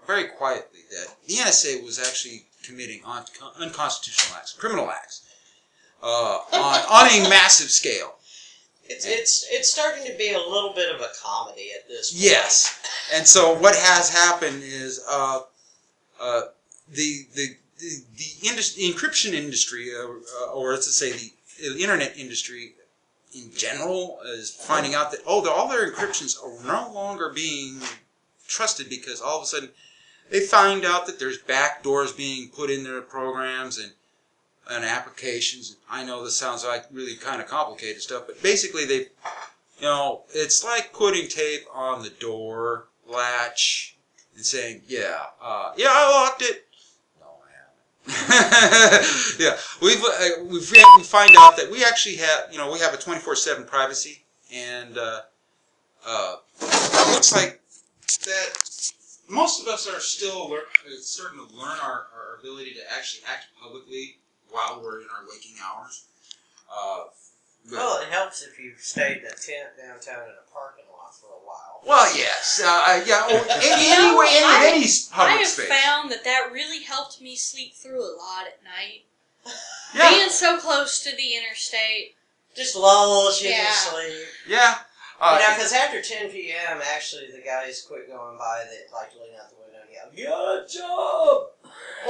very quietly that the NSA was actually committing unconstitutional acts, criminal acts, on a massive scale. It's starting to be a little bit of a comedy at this point. Yes, and so what has happened is the encryption industry, or let's say the internet industry in general, is finding out that all their encryptions are no longer being trusted, because all of a sudden they find out that there's backdoors being put in their programs and applications. I know this sounds like really kind of complicated stuff, but basically it's like putting tape on the door latch and saying, I locked it. No, I haven't. Yeah, we find out that we actually have, we have a 24/7 privacy, and it looks like that most of us are still starting to learn our ability to actually act publicly while we're in our waking hours. Well, it helps if you stayed in a tent downtown in a parking lot for a while. Well, yes. Any public space. I have found that really helped me sleep through a lot at night. Yeah. Being so close to the interstate. Just lulls you to sleep. Yeah. Because after 10 p.m., actually, the guys quit going by that like to lean out the window and yell, "Get a job!"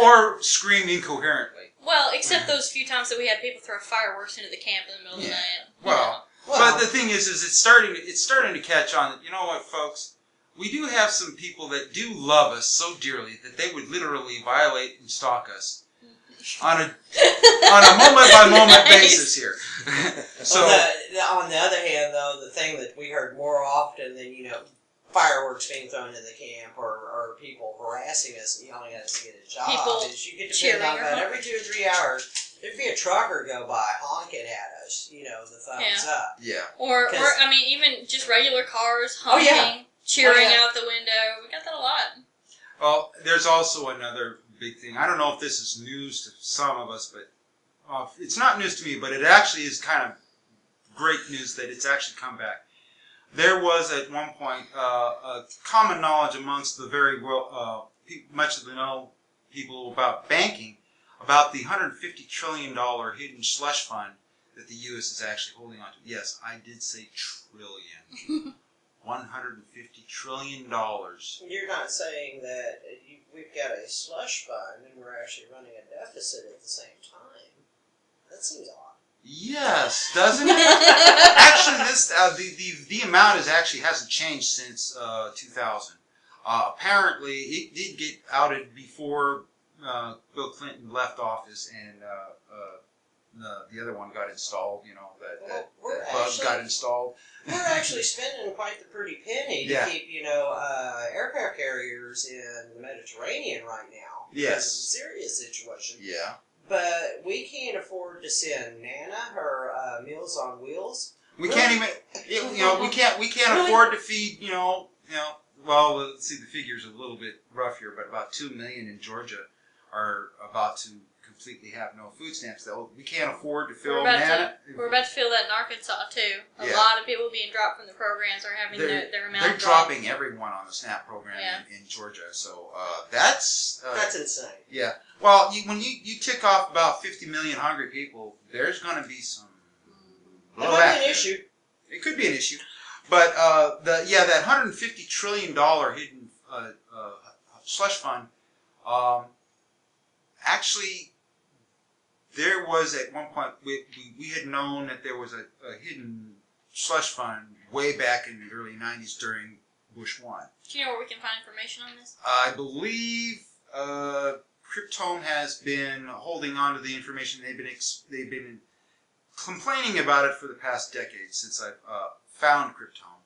Or scream incoherently. Well, except those few times that we had people throw fireworks into the camp in the middle of the night. Well, but the thing is it's starting to catch on that, you know what, folks? We do have some people that do love us so dearly that they would literally violate and stalk us on a moment by moment basis here. So the on the other hand, though, the thing that we heard more often than, fireworks being thrown in the camp or people harassing us and yelling at us to get a job People is you get to depend on that every 2 or 3 hours. There'd be a trucker go by honking at us, the thumbs up. Yeah. Or I mean, even just regular cars honking, cheering out the window. We got that a lot. Well, there's also another big thing. I don't know if this is news to some of us, but it's not news to me, but it actually is kind of great news that it's actually come back. There was at one point a common knowledge amongst the very much of the know people about banking about the $150 trillion hidden slush fund that the U.S. is actually holding on to. Yes, I did say trillion. $150 trillion. You're not saying that we've got a slush fund and we're actually running a deficit at the same time. That seems odd. Yes, doesn't it? Actually, this the amount hasn't changed since 2000. Apparently, it did get outed before Bill Clinton left office, and the other one got installed. That bug got installed. We're actually spending quite the pretty penny to keep aircraft carriers in the Mediterranean right now. Yes, it's a serious situation. Yeah. But we can't afford to send Nana her Meals on Wheels. We can't even, we can't afford to feed, well, let's see, the figure's a little bit rough here, but about 2 million in Georgia are about to completely have no food stamps. We can't afford to fill Nana. We're about to feel that in Arkansas, too. A lot of people being dropped from the programs are having their amount dropped. They're dropping everyone on the SNAP program in Georgia, so that's insane. Yeah. Well, when you tick off about 50 million hungry people, there's going to be some It might be an issue. It could be an issue. But that $150 trillion hidden slush fund, actually, there was at one point, we had known that there was a hidden slush fund way back in the early 90s during Bush 1. Do you know where we can find information on this? I believe Cryptome has been holding on to the information. They've been complaining about it for the past decade since I've found Cryptome.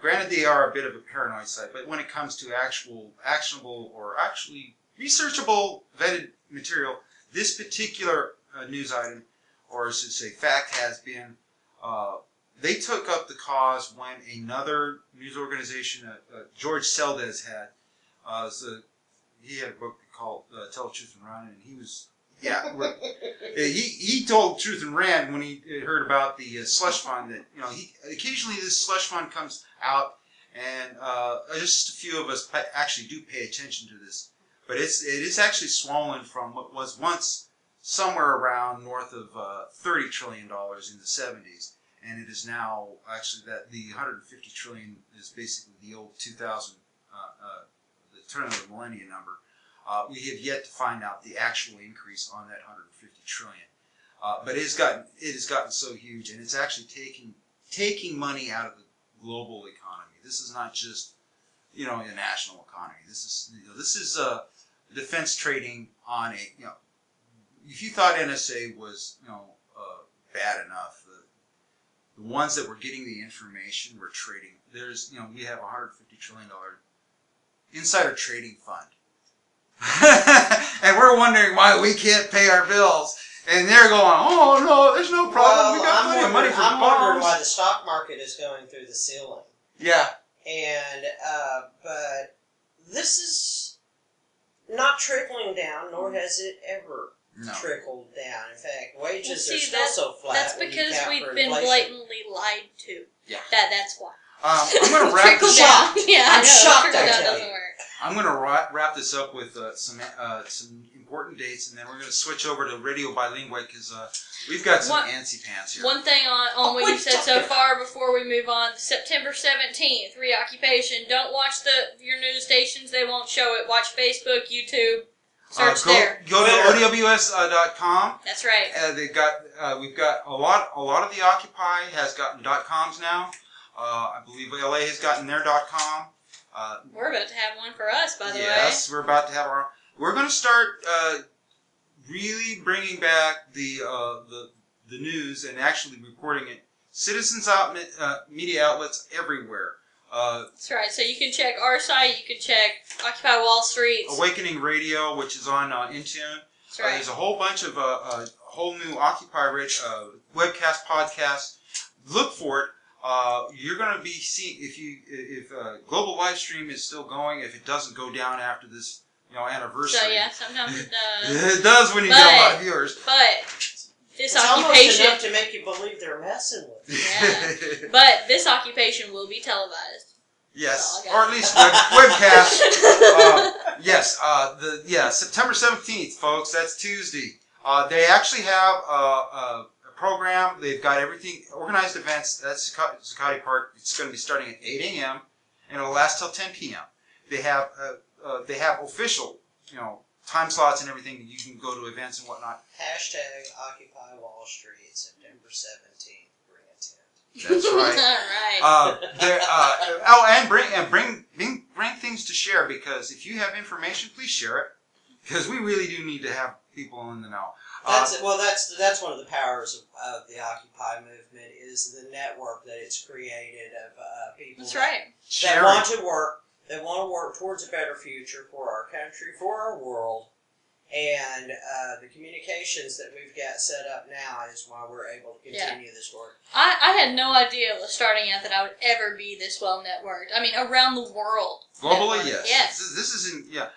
Granted, they are a bit of a paranoid site, but when it comes to actual actionable or actually researchable vetted material, this particular news item, or I should say fact, has been they took up the cause when another news organization, George Seldes had, he had a book called Tell the Truth and Run, and he was, he told the truth and ran when he heard about the slush fund that, occasionally this slush fund comes out, and just a few of us actually do pay attention to this, but it is actually swollen from what was once somewhere around north of $30 trillion in the 70s, and it is now actually that the 150 trillion is basically the old 2000, the turn of the millennium number. We have yet to find out the actual increase on that 150 trillion. But it has gotten so huge, and it's actually taking money out of the global economy. This is not just a national economy. This is defense trading on a if you thought NSA was bad enough, the ones that were getting the information were trading. There's we have a $150 trillion insider trading fund. And we're wondering why we can't pay our bills. And they're going, oh no, there's no problem. We got plenty of money for I'm bombs. wondering why the stock market is going through the ceiling. Yeah. And, but this is not trickling down, nor has it ever trickled down. In fact, wages are still so flat. That's because we've been blatantly lied to. Yeah. That's why. I'm going to wrap this up. I'm shocked. Trickle down doesn't work. I'm going to wrap this up with some important dates, and then we're going to switch over to Radio Bilingue because we've got some antsy pants here. One thing on what you said so far before we move on: September 17th, reoccupation. Don't watch your news stations; they won't show it. Watch Facebook, YouTube. Search there. Go to OWS.com. That's right. We've got a lot of the Occupy has gotten .coms now. I believe LA has gotten their .com. We're about to have one for us, by the way. Yes, we're about to have our. We're going to start really bringing back the news and actually recording it citizens media outlets everywhere. That's right. So you can check our site. You can check Occupy Wall Street. Awakening Radio, which is on Intune. That's right. There's a whole bunch of whole new Occupy webcast podcasts. Look for it. You're going to be seeing if global live stream is still going. If it doesn't go down after this, anniversary. So yeah, sometimes it does. It does when you get a lot of viewers. But this it's occupation, almost enough to make you believe they're messing with you. yeah. But this occupation will be televised. Yes, Oh, or at least webcast. Yes, September 17th, folks. That's Tuesday. They actually have a program. They've got everything, organized events. That's Zuccotti Park. It's going to be starting at 8 a.m. and it'll last till 10 p.m. They have official, time slots and everything. You can go to events and whatnot. Hashtag Occupy Wall Street, September 17th. Bring a tent. That's right. All right. And bring things to share, because if you have information, please share it, because we really do need to have people in the know. That's one of the powers of the Occupy movement, is the network that it's created of people That's right. that want to work. They want to work towards a better future for our country, for our world, and the communications that we've got set up now is why we're able to continue this work. I had no idea it was starting out that I would ever be this well networked. I mean, around the world. Globally, networked. yes. Yes. This isn't, yeah.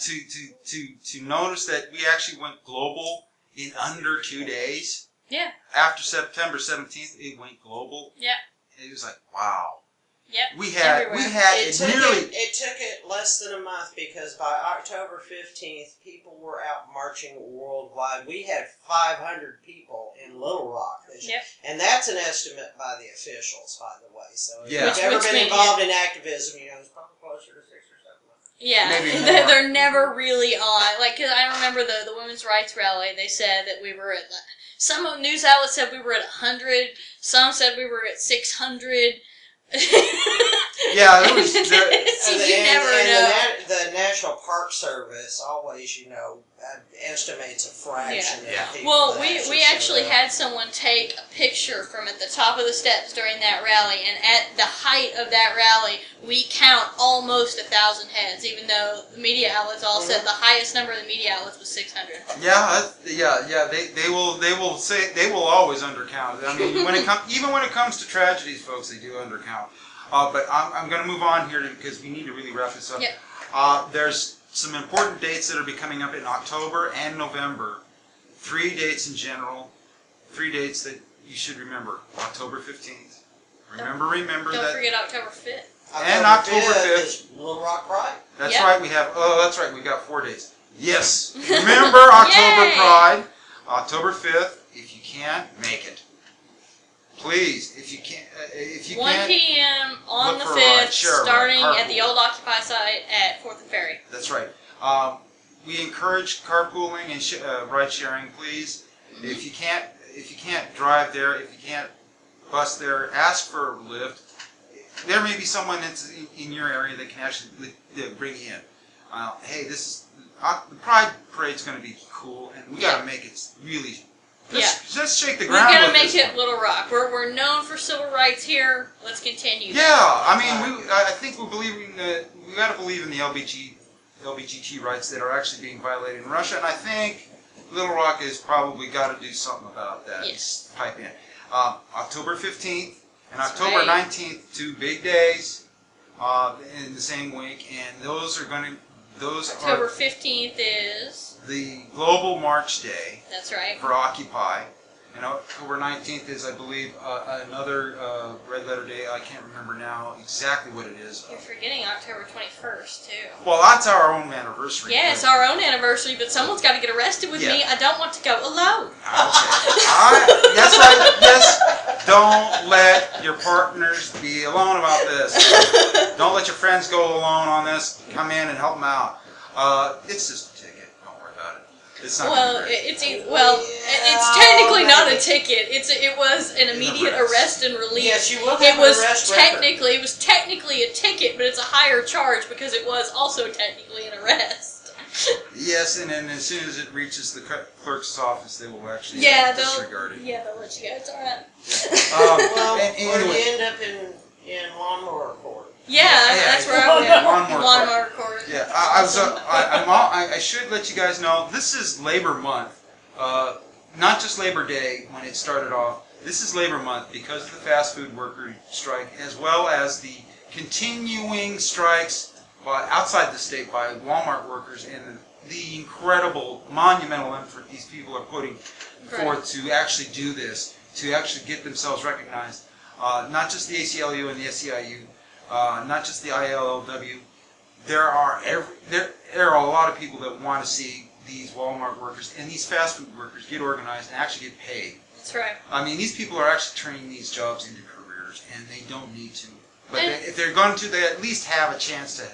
To notice that we actually went global in under 2 days. Yeah. After September 17th, it went global. Yep. It was like, wow. Yep. We had It took it less than a month, because by October 15th, people were out marching worldwide. We had 500 people in Little Rock this year. Yep. And that's an estimate by the officials, by the way. So if Yeah. you've ever been involved in activism, it's probably closer to 6 or 700. Yeah, Maybe more. they're never really on. Like, cause I remember the women's rights rally. They said that we were at. Some news outlets said we were at 100. Some said we were at 600. Yeah, it was. You never know. The National Park Service always, estimates a fraction of people. Well, that we actually show up. had someone take a picture from at the top of the steps during that rally, and at the height of that rally, we count almost 1,000 heads, even though the media outlets all said the highest number of the media outlets was 600. Yeah. They will say they will always undercount. I mean, even when it comes to tragedies, folks, they do undercount. But I'm going to move on here because we need to really wrap this up. Yep. There's some important dates that will be coming up in October and November. 3 dates in general. 3 dates that you should remember. October 15th. Remember Don't that. forget October 5th. And October 5th. is Little Rock Pride. That's Yep. right. That's right. We got 4 days. Yes. Remember October Yay. Pride. October 5th. If you can, make it. Please, if you can't, 1 p.m. on look the for a ride. 5th, Share a ride. starting at Carpool. the old Occupy site at 4th and Ferry. That's right. We encourage carpooling and ride sharing. Please, if you can't drive there, if you can't bus there, ask for a lift. There may be someone that's in your area that can actually bring you in. Hey, the Pride Parade's going to be cool, and we got to make it really. Let's shake the ground. We're gonna with make this it one. Little Rock. We're known for civil rights here. Let's continue. Yeah, I mean, I think we got to believe in the LGBT rights that are actually being violated in Russia, and I think Little Rock has probably got to do something about that. Yes. Pipe in. October 15th and October 19th, 2 big days in the same week, and those are October 15th is. The Global March Day. That's right. For Occupy. And October 19th is, I believe, another red letter day. I can't remember now exactly what it is. You're forgetting October 21st, too. Well, that's our own anniversary. Yeah, it's our own anniversary, but someone's got to get arrested with me. I don't want to go alone. Okay. That's right. Yes. Don't let your partners be alone about this. Don't let your friends go alone on this. Come in and help them out. It's just a ticket. Don't worry about it. It's not it's technically not a ticket. It was an immediate arrest and release. Yes, you will have an arrest record. It was technically a ticket, but it's a higher charge because it was also technically an arrest. Yes, and then as soon as it reaches the clerk's office, they will actually disregard it. Yeah, they'll let you go. It's all right. Well, and or anyway. you end up in lawnmower court. Yeah, that's where I went. Lawnmower court. Yeah, I should let you guys know, this is Labor Month. Not just Labor Day when it started off. This is Labor Month because of the fast food worker strike, as well as the continuing strikes outside the state by Walmart workers and the incredible, monumental effort these people are putting forth to actually do this, to actually get themselves recognized. Not just the ACLU and the SEIU, not just the ILLW. There are a lot of people that want to see these Walmart workers and these fast food workers get organized and actually get paid. That's right. I mean, these people are actually turning these jobs into careers, and they don't need to. But if they're going to, they at least have a chance to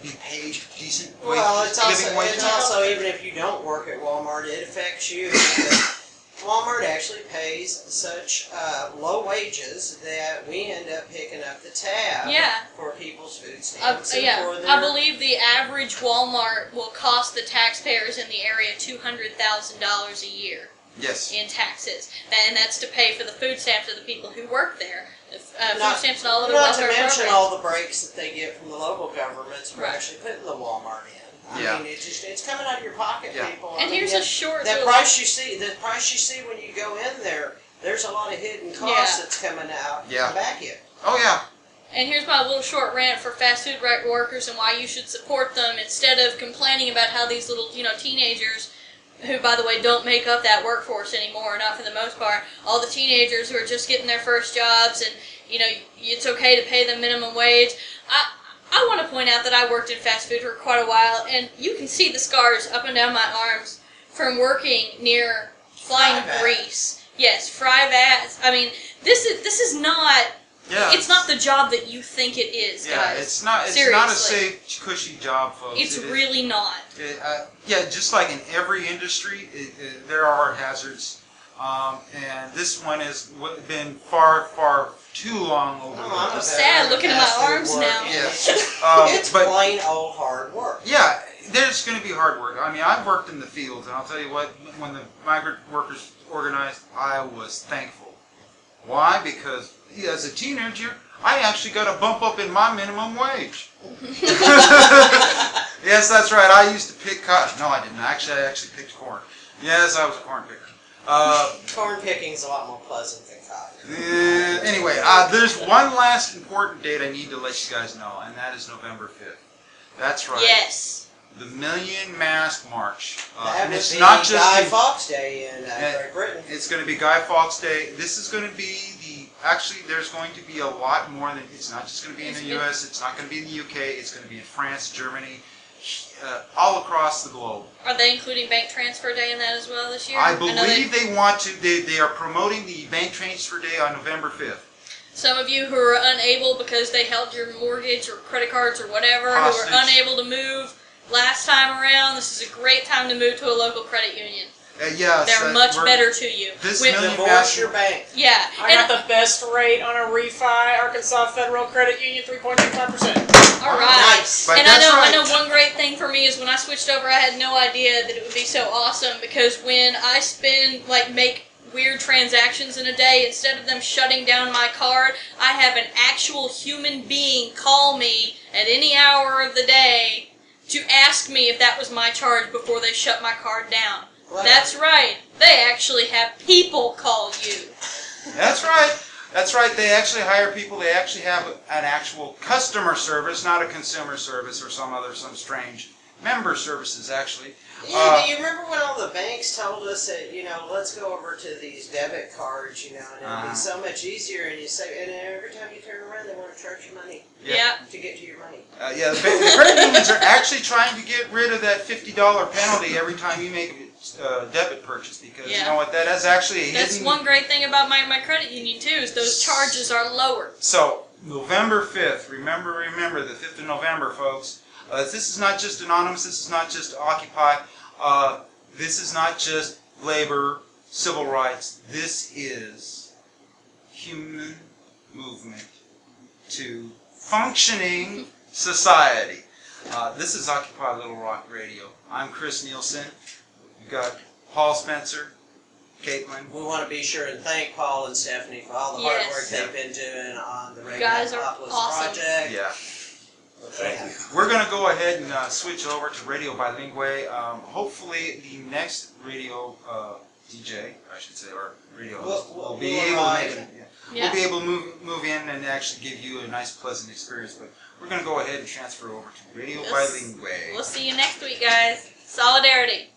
be paid decent wages. Well, it's wages. also even if you don't work at Walmart, it affects you. Because Walmart actually pays such low wages that we end up picking up the tab for people's food stamps. I believe the average Walmart will cost the taxpayers in the area $200,000 a year. Yes. In taxes, and that's to pay for the food stamps of the people who work there. Food stamps and all of the welfare programs. Not to mention all the breaks that they get from the local governments for actually putting the Walmart in. I mean, it's coming out of your pocket, people. And here's a short. The price you see when you go in there, there's a lot of hidden costs that's coming out. Back in. Oh yeah. And here's my little short rant for fast food workers and why you should support them instead of complaining about how these little teenagers, who, by the way, don't make up that workforce anymore, not for the most part. All the teenagers who are just getting their first jobs and, it's okay to pay them minimum wage. I want to point out that I worked in fast food for quite a while, and you can see the scars up and down my arms from working near flying grease. Yes, fry vats. I mean, this is not... Yeah, it's not the job that you think it is, guys. It's not a safe, cushy job, folks. It's really not. Just like in every industry, there are hazards, and this one has been far, far too long overlooked. I'm sad looking at my arms now. It's plain old hard work. Yeah, there's going to be hard work. I mean, I've worked in the fields, and I'll tell you what, when the migrant workers organized, I was thankful. Why? Because as a teenager, I actually got a bump up in my minimum wage. Yes, that's right. I used to pick cotton. No, I didn't. I actually picked corn. Yes, I was a corn picker. Corn picking is a lot more pleasant than cotton. Anyway, there's one last important date I need to let you guys know, and that is November 5th. That's right. Yes. The Million Mask March. That and was it's not just Guy Fawkes Day in Great Britain. It's going to be Guy Fawkes Day. This is going to be actually, there's going to be a lot more than, it's not just going to be in the U.S., it's not going to be in the UK, it's going to be in France, Germany, all across the globe. Are they including Bank Transfer Day in that as well this year? I believe they want to, they are promoting the Bank Transfer Day on November 5th. Some of you who are unable because they held your mortgage or credit cards or whatever, Hostage. who are unable to move last time around, this is a great time to move to a local credit union. Yes, they're much better to you. Divorce your bank. Yeah. I got the best rate on a refi, Arkansas Federal Credit Union, 3.25%. All right. Nice. And I know one great thing for me is when I switched over, I had no idea that it would be so awesome because when I make weird transactions in a day, instead of them shutting down my card, I have an actual human being call me at any hour of the day to ask me if that was my charge before they shut my card down. Wow. That's right. They actually have people call you. That's right. That's right. They actually hire people. They actually have an actual customer service, not a consumer service or some strange member services, actually. Yeah, but you remember when all the banks told us that, let's go over to these debit cards, and it'll be so much easier, and every time you turn around, they want to charge you money. Yeah. To get to your money. The credit unions are actually trying to get rid of that $50 penalty every time you make a debit purchase because you know what, that is actually That's one great thing about my credit union too, is those charges are lower. So, November 5th, remember the 5th of November, folks. This is not just Anonymous, this is not just Occupy, this is not just labor, civil rights, this is human movement to functioning society. This is Occupy Little Rock Radio. I'm Chris Nielsen. We've got Paul Spencer, Caitlin. We want to be sure and thank Paul and Stephanie for all the hard work they've been doing on the guys are Regnapolis awesome. project. Yeah. Thank you. We're going to go ahead and switch over to Radio Bilingue. Hopefully the next radio DJ, I should say, or radio host will be able to make it. We'll be able to move in and actually give you a nice, pleasant experience. But we're going to go ahead and transfer over to Radio Bilingue. We'll see you next week, guys. Solidarity.